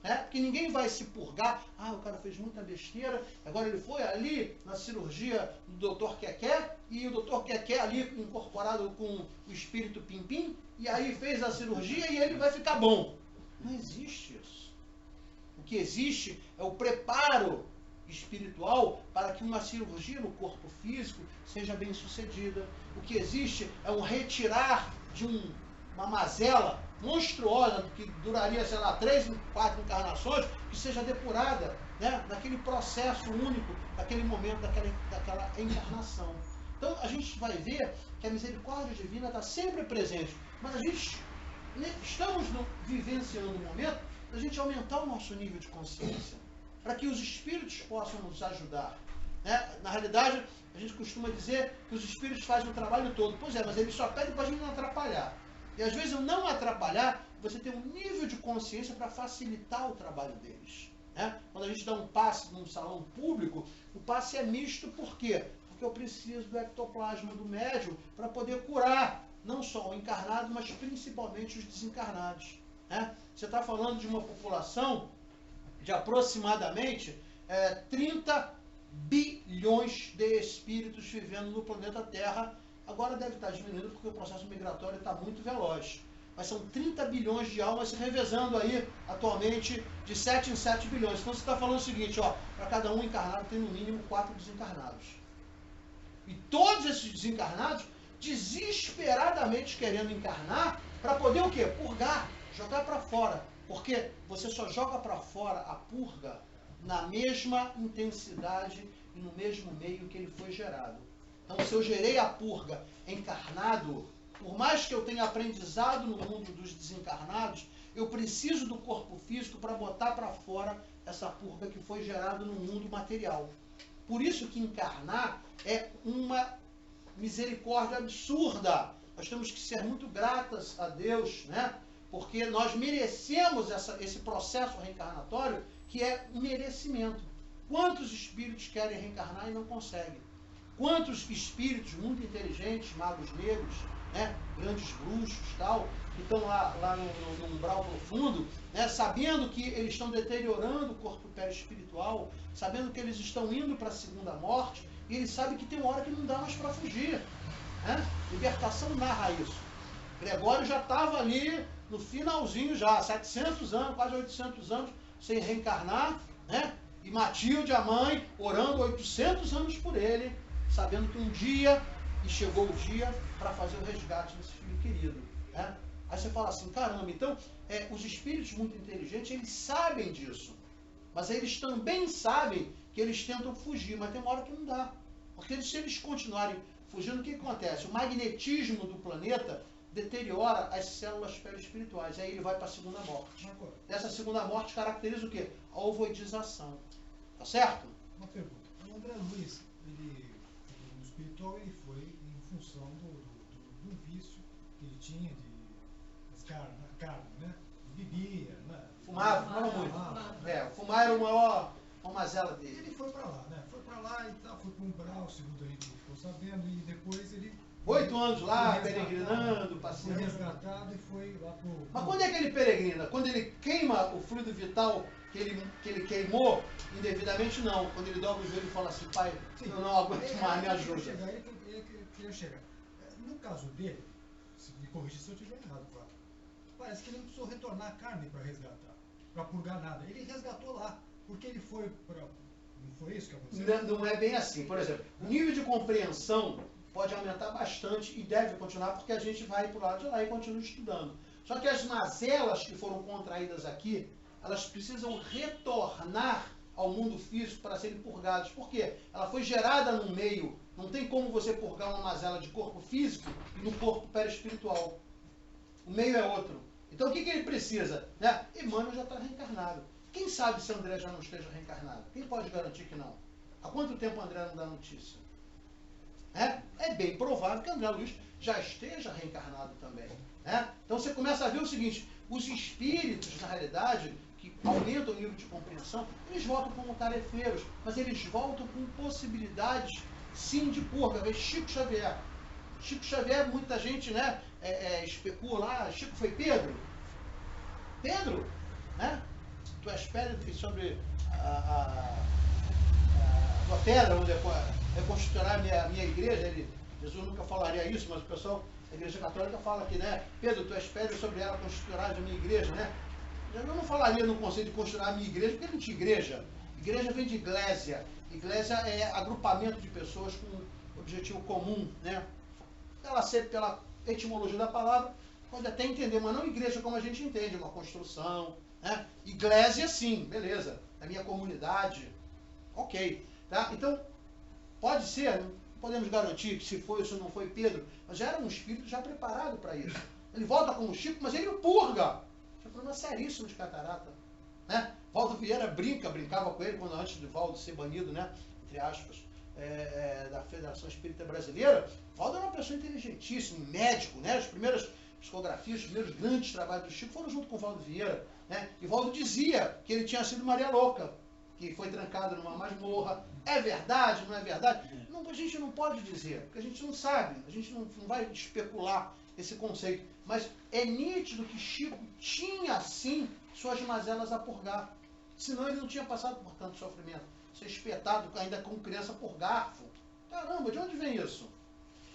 Porque ninguém vai se purgar. O cara fez muita besteira, agora ele foi ali na cirurgia do Dr. Keké, e o Dr. Keké ali incorporado com o espírito Pimpim, e aí fez a cirurgia e ele vai ficar bom. Não existe isso. O que existe é o preparo espiritual para que uma cirurgia no corpo físico seja bem sucedida. O que existe é um retirar de uma mazela monstruosa que duraria, sei lá, 3, 4 encarnações, que seja depurada, né, naquele processo único, naquele momento, daquela encarnação. Então a gente vai ver que a misericórdia divina está sempre presente, mas a gente estamos vivenciando um momento da gente aumentar o nosso nível de consciência, para que os espíritos possam nos ajudar. Né? Na realidade, a gente costuma dizer que os espíritos fazem o trabalho todo. Pois é, mas eles só pedem para a gente não atrapalhar. E às vezes, não atrapalhar, você tem um nível de consciência para facilitar o trabalho deles. Né? Quando a gente dá um passe num salão público, o passe é misto, por quê? Porque eu preciso do ectoplasma do médium para poder curar não só o encarnado, mas principalmente os desencarnados. Né? Você está falando de uma população de aproximadamente 30 bilhões de espíritos vivendo no planeta Terra. Agora deve estar diminuindo porque o processo migratório está muito veloz. Mas são 30 bilhões de almas se revezando aí atualmente de 7 em 7 bilhões. Então você está falando o seguinte, para cada um encarnado tem no mínimo 4 desencarnados. E todos esses desencarnados desesperadamente querendo encarnar para poder o quê? Purgar, jogar para fora Porque você só joga para fora a purga na mesma intensidade e no mesmo meio que ele foi gerado. Então, se eu gerei a purga encarnado, por mais que eu tenha aprendizado no mundo dos desencarnados, eu preciso do corpo físico para botar para fora essa purga que foi gerada no mundo material. Por isso que encarnar é uma misericórdia absurda. Nós temos que ser muito gratas a Deus, né? Porque nós merecemos esse processo reencarnatório, que é um merecimento. Quantos espíritos querem reencarnar e não conseguem? Quantos espíritos muito inteligentes, magos negros, né, grandes bruxos, tal, que estão lá no umbral profundo, né, sabendo que eles estão deteriorando o corpo perispiritual, sabendo que eles estão indo para a segunda morte, e eles sabem que tem uma hora que não dá mais para fugir. Né? Libertação narra isso. Gregório já estava ali no finalzinho já, 700 anos, quase 800 anos, sem reencarnar, né? E Matilde, a mãe, orando 800 anos por ele, sabendo que um dia, e chegou o dia, para fazer o resgate desse filho querido. Né? Aí você fala assim, caramba, então, os espíritos muito inteligentes, eles sabem disso. Mas eles também sabem que eles tentam fugir, mas tem uma hora que não dá. Porque se eles continuarem fugindo, o que acontece? O magnetismo do planeta deteriora as células perispirituais. Aí ele vai para a segunda morte. Essa segunda morte caracteriza o quê? A ovoidização. Tá certo? Uma pergunta. O André Luiz, no espiritual, ele foi em função do vício que ele tinha de carne, né? Bebia, né? Fumava muito. Fumar era uma mazela dele. Ele foi para lá, né? Foi para lá e tal, foi para um umbral, segundo a gente ficou sabendo, e depois ele... 8 anos lá, peregrinando, passeando. Foi resgatado e foi lá pro... Mas quando é que ele peregrina? Quando ele queima o fluido vital que ele queimou indevidamente? Não. Quando ele dobra o joelho e fala assim, pai, sim, eu não aguento mais, me ajuda. Ele queria chegar. No caso dele, se me corrigir se eu estiver errado, claro, parece que ele não precisou retornar a carne para resgatar, para purgar nada. Ele resgatou lá, porque ele foi para... Não foi isso que aconteceu? Não é bem assim. Por exemplo, o nível de compreensão pode aumentar bastante e deve continuar, porque a gente vai para o lado de lá e continua estudando. Só que as mazelas que foram contraídas aqui, elas precisam retornar ao mundo físico para serem purgadas. Por quê? Ela foi gerada no meio. Não tem como você purgar uma mazela de corpo físico e no corpo perispiritual. O meio é outro. Então o que ele precisa? Né? Emmanuel já está reencarnado. Quem sabe se André já não esteja reencarnado? Quem pode garantir que não? Há quanto tempo André não dá notícia? É bem provável que André Luiz já esteja reencarnado também. Né? Então você começa a ver o seguinte, os espíritos, na realidade, que aumentam o nível de compreensão, eles voltam como tarefeiros, mas eles voltam com possibilidades, sim, de purga. Chico Xavier, muita gente, né, especula lá, Chico foi Pedro? Pedro? Né? Tu és pedra sobre a tua pedra, onde reconstruirá a minha igreja. Jesus nunca falaria isso, mas o pessoal da Igreja Católica fala que, né, Pedro, tu és pedra, sobre ela construirás a minha igreja, né? Eu não falaria no conceito de construir a minha igreja, porque não tinha igreja. Igreja vem de iglesia. Iglesia é agrupamento de pessoas com objetivo comum, né? Pela etimologia da palavra, pode até entender, mas não igreja como a gente entende, uma construção, né? Iglesia, sim, beleza. A minha comunidade, ok. Tá? Então, pode ser, não podemos garantir que se foi ou se não foi Pedro, mas já era um espírito já preparado para isso. Ele volta como Chico, mas ele o purga. É um problema seríssimo de catarata. Né? Valdo Vieira brincava com ele quando antes de Valdo ser banido, né? Entre aspas, da Federação Espírita Brasileira. Valdo era uma pessoa inteligentíssima, médico, né? As primeiras psicografias, os primeiros grandes trabalhos do Chico foram junto com Valdo Vieira. Né? E Valdo dizia que ele tinha sido Maria Louca, que foi trancada numa masmorra. É verdade, não é verdade? Não, a gente não pode dizer, porque a gente não sabe, a gente não vai especular esse conceito. Mas é nítido que Chico tinha, sim, suas mazelas a purgar. Senão ele não tinha passado por tanto sofrimento. Ser espetado ainda como criança por garfo. Caramba, de onde vem isso?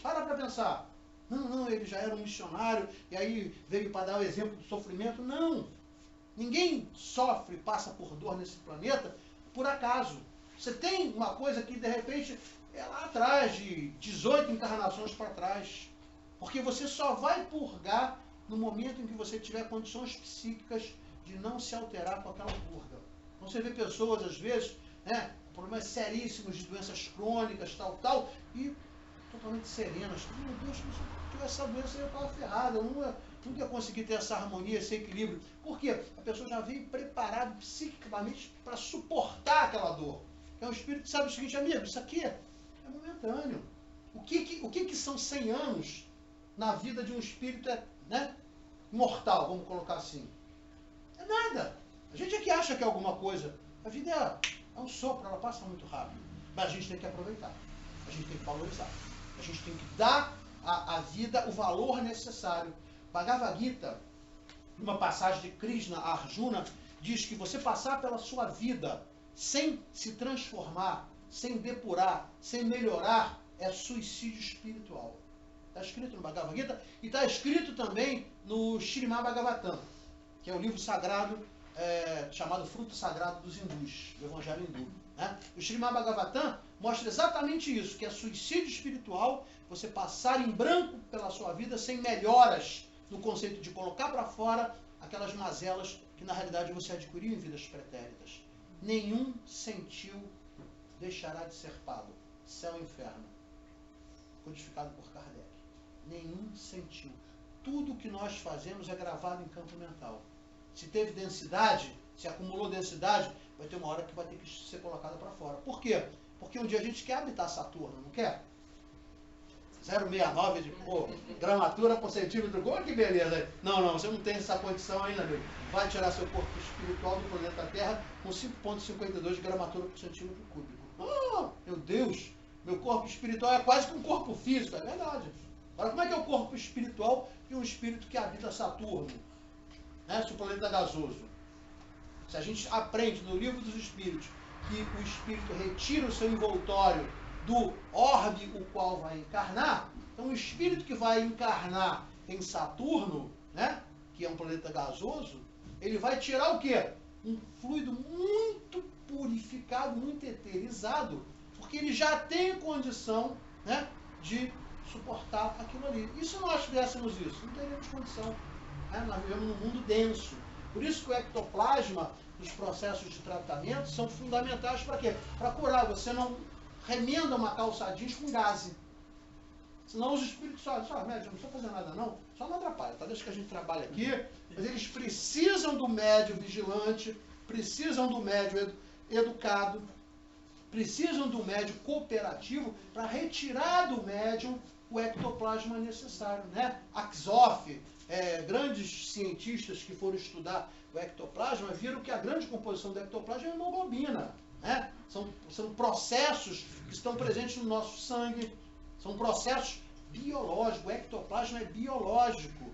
Para pensar. Não, ele já era um missionário e aí veio para dar o exemplo do sofrimento. Não! Ninguém sofre, passa por dor nesse planeta por acaso. Você tem uma coisa que, de repente, é lá atrás, de 18 encarnações para trás. Porque você só vai purgar no momento em que você tiver condições psíquicas de não se alterar com aquela purga. Então você vê pessoas, às vezes, né, problemas seríssimos de doenças crônicas, tal, e totalmente serenas. Meu Deus, se eu tivesse essa doença, eu estava ferrado, eu nunca ia conseguir ter essa harmonia, esse equilíbrio. Por quê? A pessoa já veio preparada psiquicamente para suportar aquela dor. É um espírito que sabe o seguinte, amigo, isso aqui é momentâneo. O que são 100 anos na vida de um espírito, né, mortal, vamos colocar assim? É nada. A gente é que acha que é alguma coisa. A vida é um sopro, ela passa muito rápido. Mas a gente tem que aproveitar. A gente tem que valorizar. A gente tem que dar à vida o valor necessário. Bhagavad Gita, numa passagem de Krishna a Arjuna, diz que você passar pela sua vida sem se transformar, sem depurar, sem melhorar, é suicídio espiritual. Está escrito no Bhagavad Gita e está escrito também no Śrīmad Bhagavatam, que é o livro sagrado chamado Fruto Sagrado dos Hindus, do Evangelho Hindu. Né? O Śrīmad Bhagavatam mostra exatamente isso, que é suicídio espiritual, você passar em branco pela sua vida sem melhoras no conceito de colocar para fora aquelas mazelas que na realidade você adquiriu em vidas pretéritas. Nenhum sentiu deixará de ser pago. Céu e inferno. Codificado por Kardec. Nenhum sentiu. Tudo que nós fazemos é gravado em campo mental. Se teve densidade, se acumulou densidade, vai ter uma hora que vai ter que ser colocada para fora. Por quê? Porque um dia a gente quer habitar Saturno, não quer? 0,69 de gramatura por centímetro. Olha que beleza. Não, você não tem essa condição ainda, amigo. Vai tirar seu corpo espiritual do planeta Terra com 5,52 de gramatura por centímetro cúbico. Ah, meu Deus! Meu corpo espiritual é quase que um corpo físico, é verdade. Agora, como é que é o corpo espiritual de um espírito que habita Saturno? Né? Se o planeta gasoso. Se a gente aprende no livro dos espíritos que o espírito retira o seu envoltório do orbe o qual vai encarnar, então o espírito que vai encarnar em Saturno, né, que é um planeta gasoso, ele vai tirar o quê? Um fluido muito purificado, muito eterizado, porque ele já tem condição, né, de suportar aquilo ali. E se nós tivéssemos isso? Não teríamos condição. Né? Nós vivemos num mundo denso. Por isso que o ectoplasma, os processos de tratamento, são fundamentais para quê? Para curar. Você não remenda uma calça jeans com gaze. Senão os espíritos só médium, não precisa fazer nada não, só não atrapalha, tá? Desde que a gente trabalha aqui, mas eles precisam do médium vigilante, precisam do médium educado, precisam do médium cooperativo para retirar do médium o ectoplasma necessário, né? Aksoff, grandes cientistas que foram estudar o ectoplasma viram que a grande composição do ectoplasma é a hemoglobina. Né? São processos que estão presentes no nosso sangue, são processos biológicos, o ectoplasma é biológico.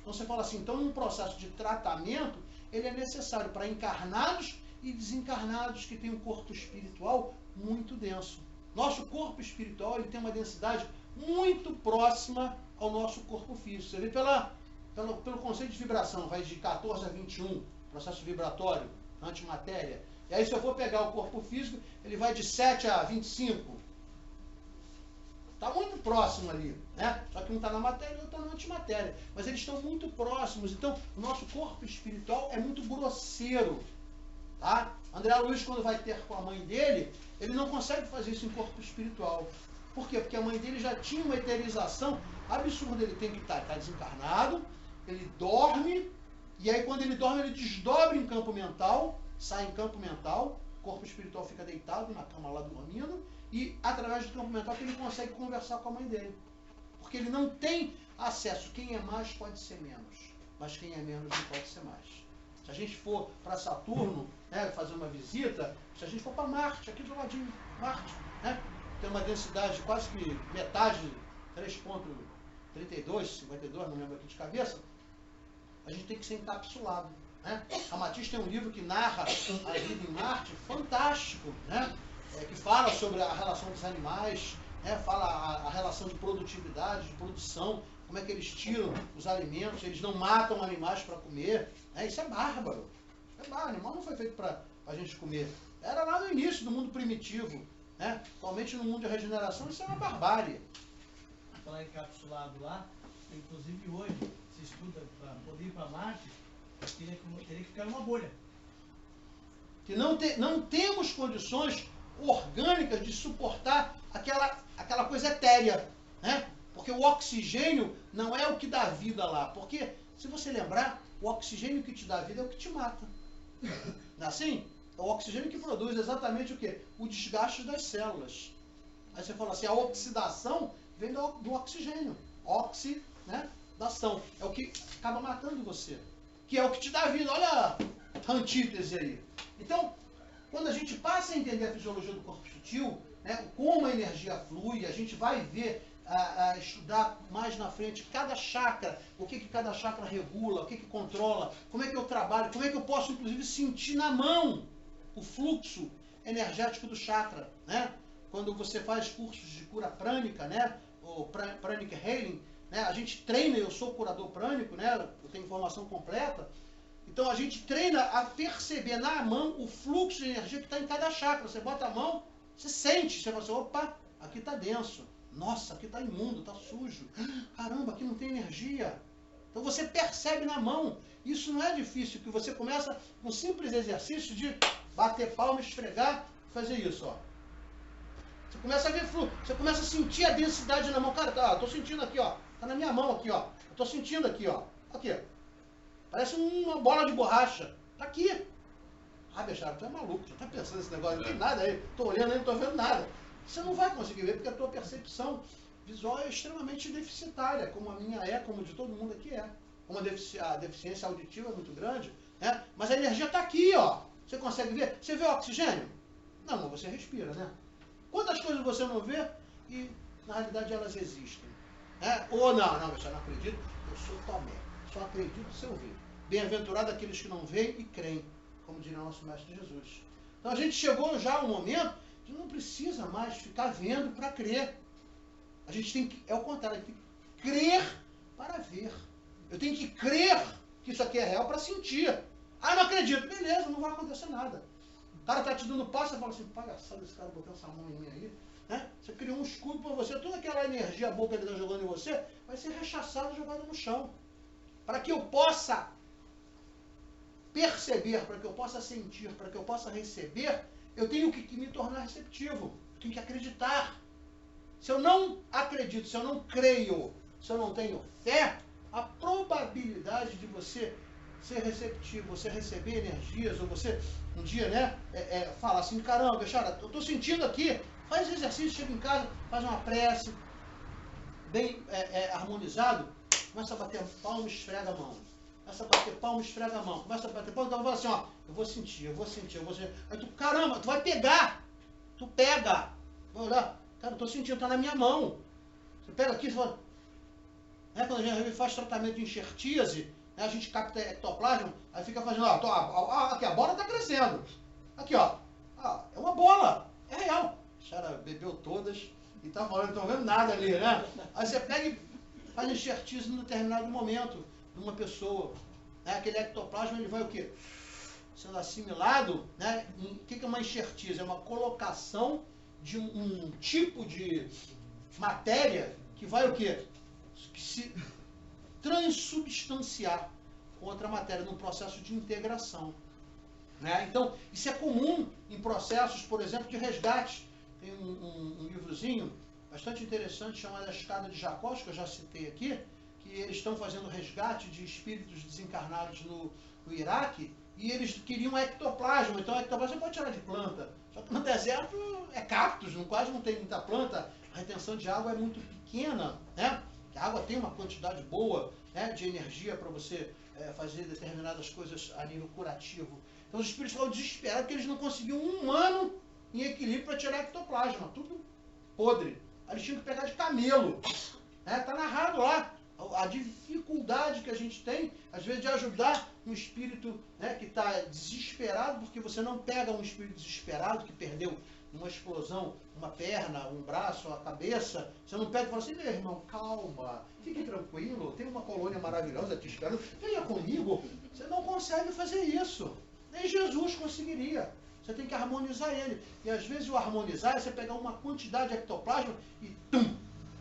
Então você fala assim, então num processo de tratamento, ele é necessário para encarnados e desencarnados que têm um corpo espiritual muito denso. Nosso corpo espiritual ele tem uma densidade muito próxima ao nosso corpo físico. Você vê pelo conceito de vibração, vai de 14 a 21, processo vibratório, antimatéria. E aí se eu for pegar o corpo físico, ele vai de 7 a 25. Está muito próximo ali, né? Só que um está na matéria e o outro está na antimatéria. Mas eles estão muito próximos. Então, o nosso corpo espiritual é muito grosseiro. Tá? André Luiz, quando vai ter com a mãe dele, ele não consegue fazer isso em corpo espiritual. Por quê? Porque a mãe dele já tinha uma eterização absurda. Ele tem que estar desencarnado, ele dorme, e aí quando ele dorme, ele desdobra em campo mental, sai em campo mental, o corpo espiritual fica deitado na cama lá dormindo, e através do campo mental que ele consegue conversar com a mãe dele. Porque ele não tem acesso. Quem é mais pode ser menos, mas quem é menos não pode ser mais. Se a gente for para Saturno, né, fazer uma visita, se a gente for para Marte, aqui do ladinho, Marte, né, tem uma densidade de quase que metade, 3,32, 52, não lembro aqui de cabeça, a gente tem que ser encapsulado. Né? A Matisse tem um livro que narra a vida em Marte, fantástico, né? Que fala sobre a relação dos animais, né? Fala a relação de produtividade, de produção, como é que eles tiram os alimentos, eles não matam animais para comer. Né? Isso é bárbaro. É bárbaro. O animal não foi feito para a gente comer. Era lá no início do mundo primitivo. Né? Atualmente no mundo de regeneração isso é uma barbárie. Falar encapsulado lá, inclusive hoje se estuda para poder ir para Marte, teria que ficar numa bolha. Que não temos condições orgânicas de suportar aquela coisa etérea, né? Porque o oxigênio não é o que dá vida lá. Porque, se você lembrar, o oxigênio que te dá vida é o que te mata. Não é assim? É o oxigênio que produz exatamente o quê? O desgaste das células. Aí você fala assim, a oxidação vem do oxigênio. Né? Dação. É o que acaba matando você. Que é o que te dá vida. Olha a antítese aí. Então, quando a gente passa a entender a fisiologia do corpo sutil, né, como a energia flui, a gente vai ver, estudar mais na frente cada chakra, o que cada chakra regula, o que controla, como é que eu trabalho, como é que eu posso, inclusive, sentir na mão o fluxo energético do chakra, né? Quando você faz cursos de cura prânica, né, o Pranic Healing, né, a gente treina, eu sou curador prânico, né, eu tenho formação completa, então a gente treina a perceber na mão o fluxo de energia que está em cada chakra. Você bota a mão, você sente, você fala assim, opa, aqui está denso, nossa, aqui está imundo, está sujo, caramba, aqui não tem energia. Então você percebe na mão, isso não é difícil, que você começa com um simples exercício de bater palma, esfregar, fazer isso, ó. Você começa a ver fluxo, você começa a sentir a densidade na mão. Cara, tá, eu tô sentindo aqui, ó, tá na minha mão aqui, ó, eu tô sentindo aqui, ó, aqui, ó. Parece uma bola de borracha. Tá aqui. Ah, Bechara, tu é maluco, tu tá pensando nesse negócio, não tem nada aí, tô olhando aí, não tô vendo nada. Você não vai conseguir ver, porque a tua percepção visual é extremamente deficitária, como a minha é, como de todo mundo aqui é. Como a deficiência auditiva é muito grande, né? Mas a energia tá aqui, ó. Você consegue ver? Você vê o oxigênio? Não, mas você respira, né? Quantas coisas você não vê e, na realidade, elas existem? Né? Ou não, Bechara, não acredito, eu sou Tomé. Só acredito se eu ver. Bem-aventurado aqueles que não veem e creem, como diria o nosso Mestre Jesus. Então a gente chegou já ao momento que não precisa mais ficar vendo para crer. A gente tem que, é o contrário, a gente tem que crer para ver. Eu tenho que crer que isso aqui é real para sentir. Ah, não acredito. Beleza, não vai acontecer nada. O cara está te dando passo e fala assim, palhaçada esse cara botou essa mão em mim aí. Né? Você criou um escudo para você, toda aquela energia boa que ele está jogando em você vai ser rechaçada e jogada no chão. Para que eu possa perceber, para que eu possa sentir, para que eu possa receber, eu tenho que me tornar receptivo. Eu tenho que acreditar. Se eu não acredito, se eu não creio, se eu não tenho fé, a probabilidade de você ser receptivo, você receber energias, ou você um dia, né, falar assim, caramba, Bechara, eu estou sentindo aqui, faz exercício, chega em casa, faz uma prece, bem harmonizado, começa a bater palma, esfrega a mão. Começa a bater palma, esfrega a mão. Começa a bater palma, então vai assim, ó, eu vou sentir. Aí tu, caramba, tu vai pegar. Tu pega. Vai olhar, cara, eu tô sentindo, tá na minha mão. Você pega aqui e fala, né, quando a gente faz tratamento de enxertíase, né, a gente capta ectoplasma, aí fica fazendo, ó, aqui, a bola tá crescendo. Aqui, ó, é uma bola, é real. A senhora bebeu todas e tá falando, não tô vendo nada ali, né? Aí você pega e faz enxertíase num determinado momento de uma pessoa. Né? Aquele ectoplasma, ele vai o quê? Sendo assimilado, né? O que é uma enxertíase? É uma colocação de um tipo de matéria que vai o quê? Que se transubstanciar com outra matéria num processo de integração. Né? Então, isso é comum em processos, por exemplo, de resgate. Tem um livrozinho bastante interessante chamado A Escada de Jacó, que eu já citei aqui, que eles estão fazendo resgate de espíritos desencarnados no Iraque, e eles queriam ectoplasma. Então, ectoplasma você pode tirar de planta. Só que no deserto é cactus, quase não tem muita planta, a retenção de água é muito pequena, né? A água tem uma quantidade boa, né, de energia para você fazer determinadas coisas a nível curativo. Então, os espíritos ficaram desesperados porque eles não conseguiam um humano em equilíbrio para tirar ectoplasma, tudo podre. Aí eles tinham que pegar de camelo. Está narrado lá a dificuldade que a gente tem, às vezes, de ajudar um espírito, né, que está desesperado, porque você não pega um espírito desesperado que perdeu uma explosão, uma perna, um braço, a cabeça, você não pega e fala assim, meu irmão, calma, fique tranquilo, tem uma colônia maravilhosa te esperando, venha comigo. Você não consegue fazer isso. Nem Jesus conseguiria. Você tem que harmonizar ele. E às vezes o harmonizar é você pegar uma quantidade de ectoplasma e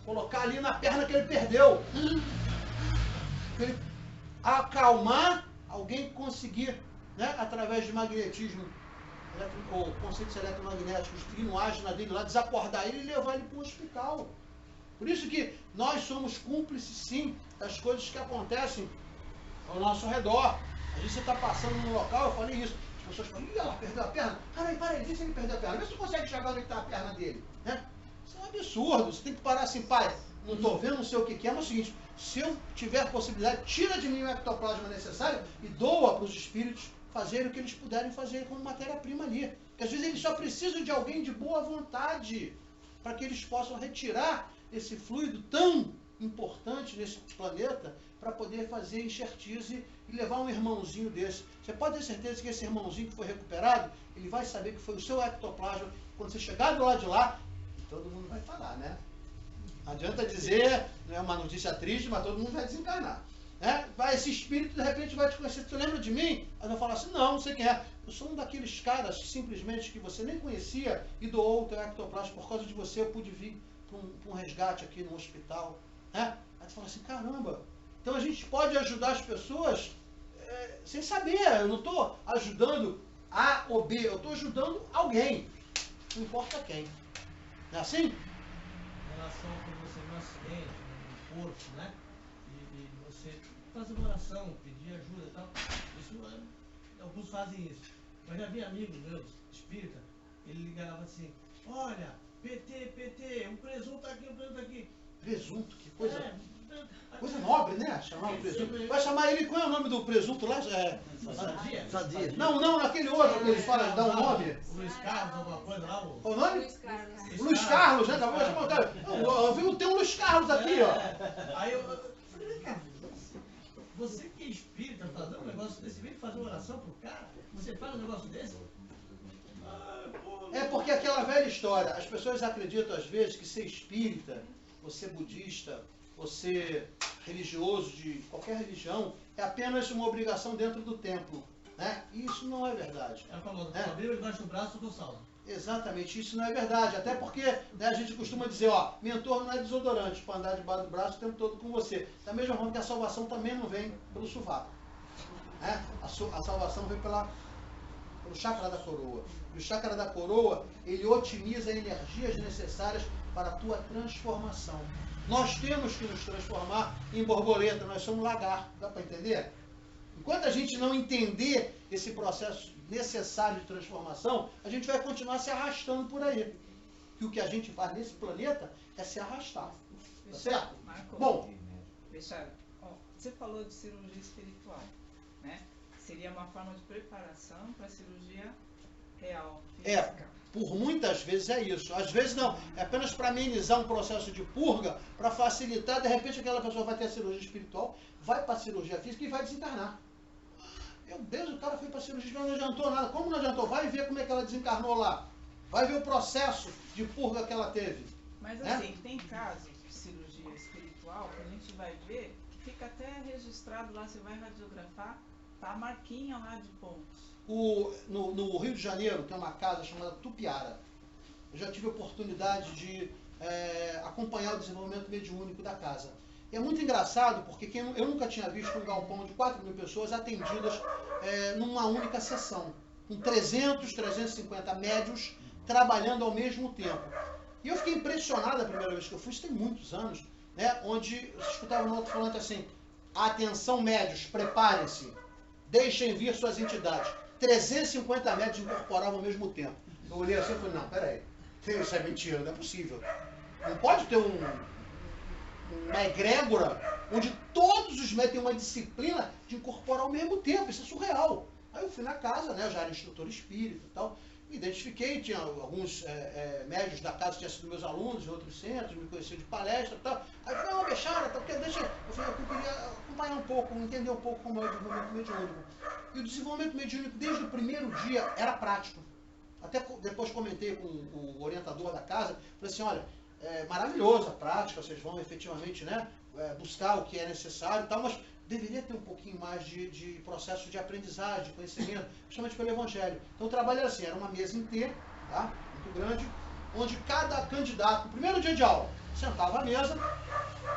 colocar ali na perna que ele perdeu. Ele acalmar alguém conseguir, né, através de magnetismo, ou conceitos eletromagnéticos, no ágina dele lá, desacordar ele e levar ele para um hospital. Por isso que nós somos cúmplices, sim, das coisas que acontecem ao nosso redor. Às vezes você está passando num local, eu falei isso, as pessoas falam, ih, ela perdeu a perna. Para aí, vê se ele perdeu a perna. Vê se tu consegue enxergar onde está a perna dele. Né? Isso é um absurdo. Você tem que parar assim, pai, não estou vendo, não sei o que é, mas é o seguinte, se eu tiver possibilidade, tira de mim o ectoplasma necessário e doa para os espíritos fazerem o que eles puderem fazer como matéria-prima ali. Porque às vezes eles só precisam de alguém de boa vontade para que eles possam retirar esse fluido tão importante nesse planeta para poder fazer enxertise e levar um irmãozinho desse. Você pode ter certeza que esse irmãozinho que foi recuperado, ele vai saber que foi o seu ectoplasma. Quando você chegar do lado de lá, todo mundo vai falar, né? Não adianta dizer, não é uma notícia triste, mas todo mundo vai desencarnar. Né? Esse espírito de repente vai te conhecer. Tu lembra de mim? Aí vai falar assim, não sei quem é. Eu sou um daqueles caras simplesmente que você nem conhecia e doou o teu ectoplasma. Por causa de você eu pude vir para um resgate aqui no hospital. Né? Aí tu fala assim, caramba. Então a gente pode ajudar as pessoas sem saber. Eu não estou ajudando A ou B, eu estou ajudando alguém. Não importa quem. Não é assim? Em relação a quando você vê um acidente, um corpo, né? E você fazer uma oração, pedir ajuda e tal. Isso, alguns fazem isso. Mas já vi amigos meus, espírita, ele ligava assim, olha, PT, um presunto aqui, um presunto aqui. Presunto, que coisa. Coisa nobre, né? Chamar o presunto. Vai chamar ele, qual é o nome do presunto lá? Sadia. Não, aquele outro que eles falam, dá um nome. Luiz Carlos, alguma coisa lá. Qual o nome? Luiz Carlos. Luiz Carlos, né? Acabou de chamar o cara. Eu vi, tem um Luiz Carlos aqui, ó. Aí eu falei, cara, você que é espírita, fazer um negócio desse, vem fazer uma oração pro cara, você faz um negócio desse? É porque aquela velha história, as pessoas acreditam às vezes que ser espírita, ou ser budista, ou ser religioso de qualquer religião, é apenas uma obrigação dentro do templo. Né? E isso não é verdade. Ela falou, com a Bíblia debaixo do braço com salvo. Exatamente, isso não é verdade. Até porque, né, a gente costuma dizer, ó, mentor não é desodorante para andar debaixo do braço o tempo todo com você. Da mesma forma que a salvação também não vem pelo sovaco. Né? A salvação vem pelo chakra da coroa. E o chakra da coroa, ele otimiza energias necessárias para a tua transformação. Nós temos que nos transformar em borboleta, nós somos lagarto, dá para entender? Enquanto a gente não entender esse processo necessário de transformação, a gente vai continuar se arrastando por aí. Que o que a gente faz nesse planeta é se arrastar. Tá certo? Marco, Bom, você falou de cirurgia espiritual, né? Seria uma forma de preparação para a cirurgia real, física. Por muitas vezes é isso. Às vezes não. É apenas para amenizar um processo de purga, para facilitar, de repente aquela pessoa vai ter a cirurgia espiritual, vai para a cirurgia física e vai desencarnar. Meu Deus, o cara foi para a cirurgia, não adiantou nada. Como não adiantou? Vai ver como é que ela desencarnou lá. Vai ver o processo de purga que ela teve. Mas assim, tem casos de cirurgia espiritual que a gente vai ver, que fica até registrado lá, você vai radiografar, tá a marquinha lá de pontos. No Rio de Janeiro tem uma casa chamada Tupiara. Eu já tive a oportunidade de acompanhar o desenvolvimento mediúnico da casa. E é muito engraçado porque eu nunca tinha visto um galpão de 4.000 pessoas atendidas numa única sessão, com 350 médios trabalhando ao mesmo tempo. E eu fiquei impressionado a primeira vez que eu fui, isso tem muitos anos, né, onde eu escutava um alto-falante assim, atenção médios, preparem-se, deixem vir suas entidades. 350 médios incorporavam ao mesmo tempo. Eu olhei assim e falei, não, peraí, isso é mentira, não é possível. Não pode ter uma egrégora onde todos os médios têm uma disciplina de incorporar ao mesmo tempo, isso é surreal. Aí eu fui na casa, né, eu já era instrutor espírita e tal, me identifiquei, tinha alguns médios da casa que tinham sido meus alunos em outros centros, me conheciam de palestra e tal. Aí eu falei, não, Bechara, deixa eu queria acompanhar um pouco, entender um pouco como é o desenvolvimento mediúnico. E o desenvolvimento mediúnico, desde o primeiro dia, era prático. Até depois comentei com o orientador da casa, falei assim, olha, é maravilhoso a prática, vocês vão efetivamente, né, buscar o que é necessário e tal, mas deveria ter um pouquinho mais de processo de aprendizagem, de conhecimento, principalmente pelo Evangelho. Então o trabalho era assim, era uma mesa inteira, tá, muito grande, onde cada candidato, no primeiro dia de aula, sentava à mesa,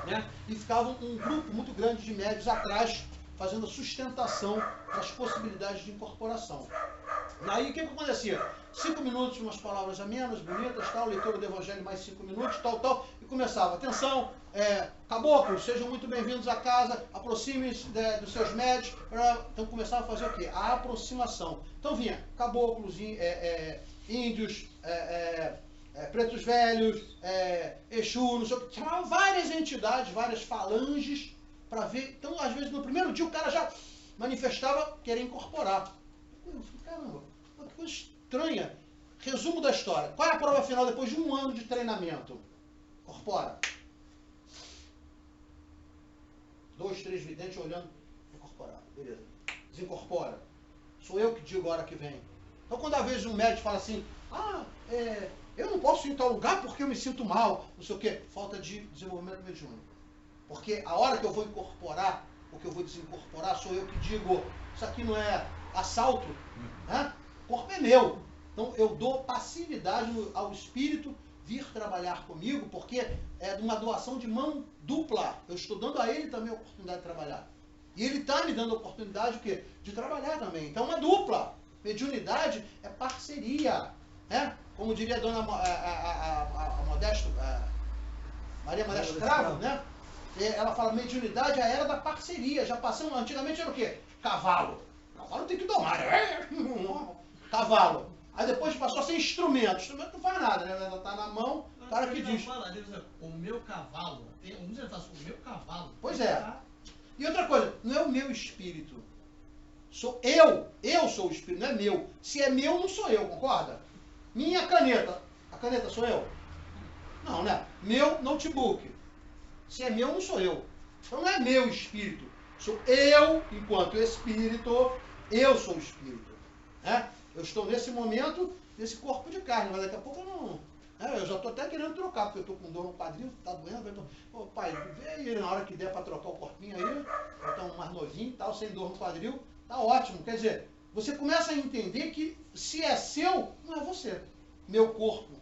né, e ficava um grupo muito grande de médios atrás, fazendo a sustentação das possibilidades de incorporação. Aí o que acontecia? 5 minutos, umas palavras amenas, bonitas, tal, leitura do Evangelho mais 5 minutos, tal, e começava. Atenção, caboclos, sejam muito bem-vindos à casa, aproximem-se dos seus médios. Então começava a fazer o quê? A aproximação. Então vinha caboclos, índios, pretos velhos, Exu, não sei o que, chamavam várias entidades, várias falanges, para ver. Então, às vezes, no primeiro dia o cara já manifestava querer incorporar. Eu falei, caramba, que coisa estranha. Resumo da história. Qual é a prova final depois de 1 ano de treinamento? Incorpora. 2, 3 videntes olhando, incorporar. Beleza. Desincorpora. Sou eu que digo a hora que vem. Então, quando às vezes um médico fala assim, eu não posso ir em tal lugar porque eu me sinto mal, não sei o quê. Falta de desenvolvimento mediúnico. Porque a hora que eu vou incorporar, ou que eu vou desincorporar, sou eu que digo, isso aqui não é assalto, né? O corpo é meu. Então eu dou passividade ao espírito vir trabalhar comigo, porque é uma doação de mão dupla. Eu estou dando a ele também a oportunidade de trabalhar. E ele está me dando a oportunidade de trabalhar também. Então é uma dupla. Mediunidade é parceria. Né? Como diria a dona Modesto, Maria Modesto Cravo, né? Ela fala, mediunidade é a era da parceria. Já passamos, antigamente era o quê? Cavalo. Cavalo tem que domar. Cavalo. Aí depois passou a ser instrumento. Instrumento não faz nada, né? Ela tá na mão, o cara que diz. O meu cavalo. Um dia fala assim, o meu cavalo. Pois é. E outra coisa, não é o meu espírito. Sou eu. Eu sou o espírito, não é meu. Se é meu, não sou eu, concorda? Minha caneta. A caneta sou eu? Não, né? Meu notebook. Se é meu, não sou eu. Então não é meu espírito. Sou eu, enquanto espírito, eu sou o espírito. Né? Eu estou nesse momento, nesse corpo de carne, mas daqui a pouco eu não. Eu já estou até querendo trocar, porque eu estou com dor no quadril, está doendo. Ô pai, vê aí na hora que der para trocar o corpinho aí, botar um mais novinho e tal, sem dor no quadril, tá ótimo. Quer dizer, você começa a entender que se é seu, não é você. Meu corpo.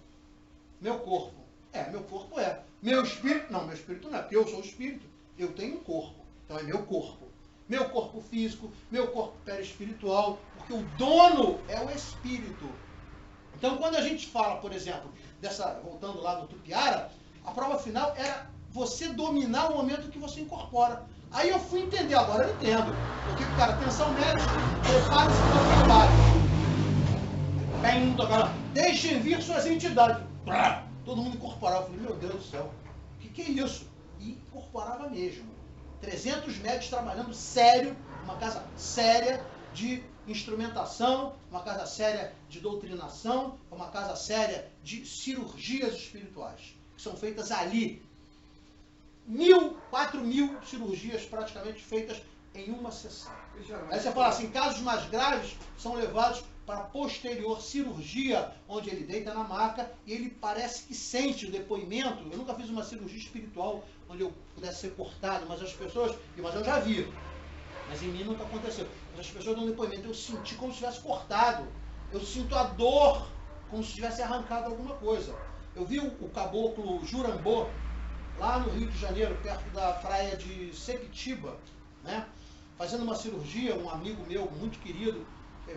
Meu corpo. Meu corpo é. Meu espírito, não, meu espírito não é, porque eu sou o espírito. Eu tenho um corpo, então é meu corpo. Meu corpo físico, meu corpo perispiritual, porque o dono é o espírito. Então, quando a gente fala, por exemplo, voltando lá no Tupiara, a prova final era você dominar o momento que você incorpora. Aí eu fui entender, agora eu entendo. Porque o cara, atenção médica, prepare-se para o trabalho. Deixem vir suas entidades. Todo mundo incorporava. Eu falei, meu Deus do céu, o que é isso? E incorporava mesmo. 300 médicos trabalhando sério, uma casa séria de instrumentação, uma casa séria de doutrinação, uma casa séria de cirurgias espirituais, que são feitas ali. 4.000 cirurgias praticamente feitas em uma sessão. Aí você fala assim, casos mais graves são levados para a posterior cirurgia, onde ele deita na maca e ele parece que sente o depoimento. Eu nunca fiz uma cirurgia espiritual onde eu pudesse ser cortado, mas eu já vi. Mas em mim nunca aconteceu. Mas as pessoas dão depoimento, eu senti como se tivesse cortado. Eu sinto a dor como se tivesse arrancado alguma coisa. Eu vi o caboclo Jurambô, lá no Rio de Janeiro, perto da praia de Sepitiba, né? Fazendo uma cirurgia, um amigo meu, muito querido,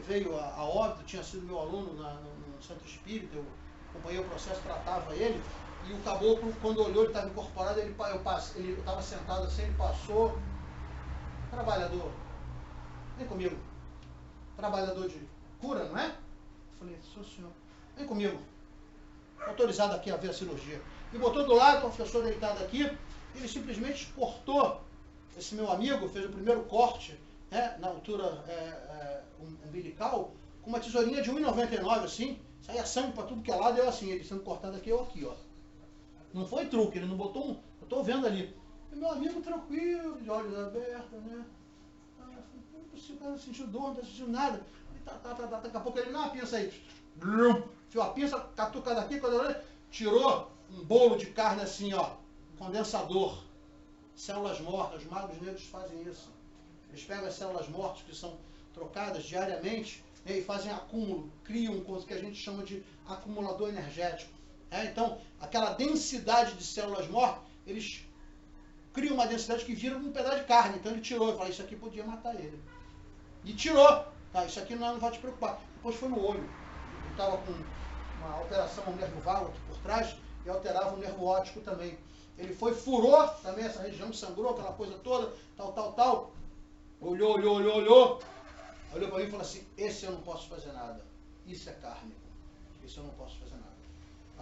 veio a óbito, tinha sido meu aluno no Centro Espírita, eu acompanhei o processo, tratava ele, e o caboclo, quando olhou, ele estava incorporado, ele estava sentado assim, ele passou, trabalhador, vem comigo, trabalhador de cura, não é? Eu falei, sou o senhor, vem comigo, autorizado aqui a ver a cirurgia. Me botou do lado, o professor deitado aqui, ele simplesmente cortou esse meu amigo, fez o primeiro corte, na altura umbilical, com uma tesourinha de 1,99 assim, saía sangue para tudo que é lado, eu assim, ele sendo cortado aqui, eu aqui, ó. Não foi truque, ele não botou eu estou vendo ali. E meu amigo tranquilo, de olhos abertos, né? Se o cara não sentiu dor, não está sentindo nada. Daqui a pouco ele, não, a pinça aí. Fiou a pinça, catucada aqui, quando ele tirou um bolo de carne assim, ó, condensador, células mortas. Os magos negros fazem isso. Eles pegam as células mortas que são trocadas diariamente, né, e fazem acúmulo, criam coisa que a gente chama de acumulador energético. Então, aquela densidade de células mortas, eles cria uma densidade que vira um pedaço de carne. Então ele tirou, eu falei, isso aqui podia matar ele. E tirou. Tá, isso aqui não vai te preocupar. Depois foi no olho. Ele estava com uma alteração no nervo vago aqui por trás e alterava o nervo óptico também. Ele foi, furou também essa região, sangrou, aquela coisa toda, tal. Olhou. Olhou para mim e falou assim, esse eu não posso fazer nada. Isso é carne. Isso eu não posso fazer nada.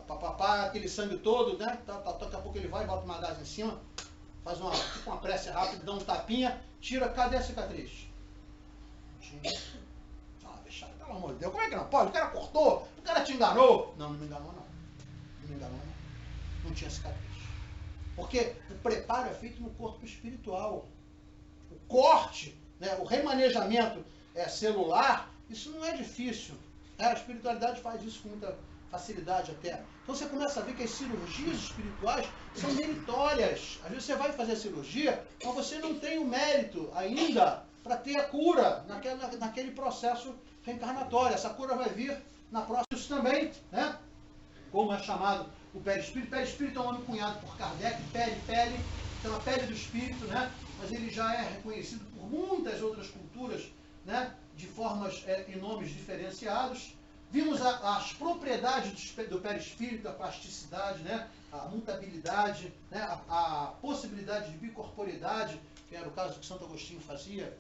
Papapá, aquele sangue todo, né? Daqui a pouco ele vai, bota uma gás em cima, faz uma prece rápida, dá um tapinha, tira, cadê a cicatriz? Ah, deixa, pelo amor de Deus, como é que não pode? O cara cortou, o cara te enganou. Não me enganou não. Não tinha cicatriz. Porque o preparo é feito no corpo espiritual. O corte, né, o remanejamento celular, isso não é difícil. A espiritualidade faz isso com muita facilidade até. Então você começa a ver que as cirurgias espirituais são meritórias. Às vezes você vai fazer a cirurgia, mas você não tem o mérito ainda para ter a cura naquele processo reencarnatório. Essa cura vai vir na próxima. Isso também, né? Como é chamado o perispírito. Perispírito é um nome cunhado por Kardec, pele, então a pele do espírito, né? Mas ele já é reconhecido por muitas outras culturas, né? De formas e nomes diferenciados. Vimos as propriedades do perispírito, a plasticidade, né? A mutabilidade, né? A possibilidade de bicorporidade, que era o caso que Santo Agostinho fazia,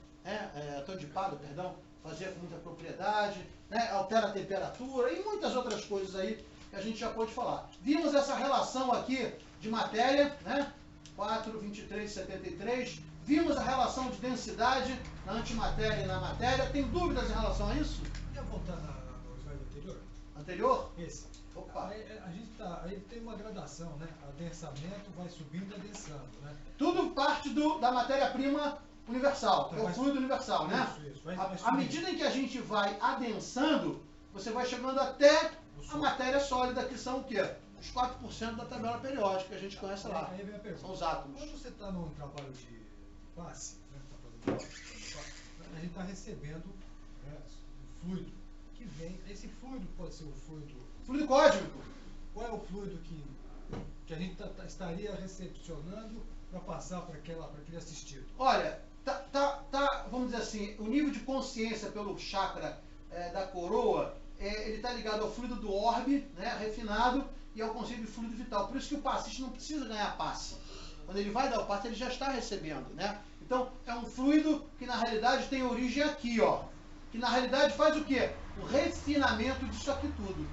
Antônio de Pádua, perdão, fazia com muita propriedade, né? Altera a temperatura e muitas outras coisas aí que a gente já pôde falar. Vimos essa relação aqui de matéria, né? 4, 23, 73. Vimos a relação de densidade na antimatéria e na matéria. Tem dúvidas em relação a isso? Quer voltar no slide anterior? Anterior? Esse. Opa. Aí tem uma gradação, né? Adensamento vai subindo e adensando, né? Tudo parte da matéria-prima universal, que é o fluido universal, né? Isso. À medida em que a gente vai adensando, você vai chegando até a matéria sólida, que são o quê? Os 4% da tabela periódica que a gente conhece lá. Aí vem a pergunta. São os átomos. Quando você está num trabalho de passe, né? A gente está recebendo, né, um fluido que vem. Esse fluido pode ser o fluido. Fluido cósmico. Qual é o fluido que a gente estaria recepcionando para passar para aquele assistido? Olha, vamos dizer assim, o nível de consciência pelo chakra da coroa, ele está ligado ao fluido do orbe, né, refinado, e ao conceito de fluido vital. Por isso que o passista não precisa ganhar passe. Quando ele vai dar o passe, ele já está recebendo, né? Então, é um fluido que na realidade tem origem aqui, ó. Que na realidade faz o quê? O refinamento disso aqui tudo.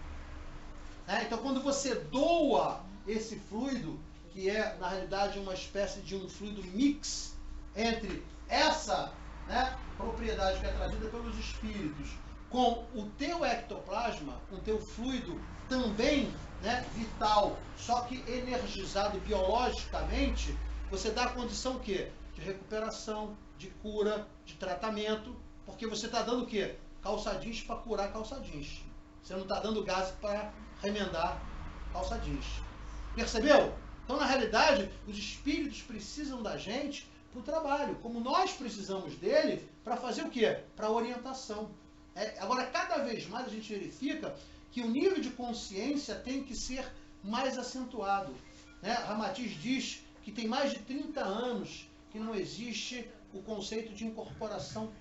Então, quando você doa esse fluido, que é na realidade uma espécie de um fluido mix entre essa, né, propriedade que é trazida pelos espíritos com o teu ectoplasma, com o teu fluido também, né, vital, só que energizado biologicamente, você dá a condição o quê? De recuperação, de cura, de tratamento, porque você está dando o quê? Calça jeans para curar calça jeans. Você não está dando gás para remendar calça jeans. Percebeu? Então, na realidade, os espíritos precisam da gente para o trabalho, como nós precisamos dele para fazer o quê? Para orientação. Agora, cada vez mais a gente verifica que o nível de consciência tem que ser mais acentuado. Né? Ramatiz diz que tem mais de 30 anos que não existe o conceito de incorporação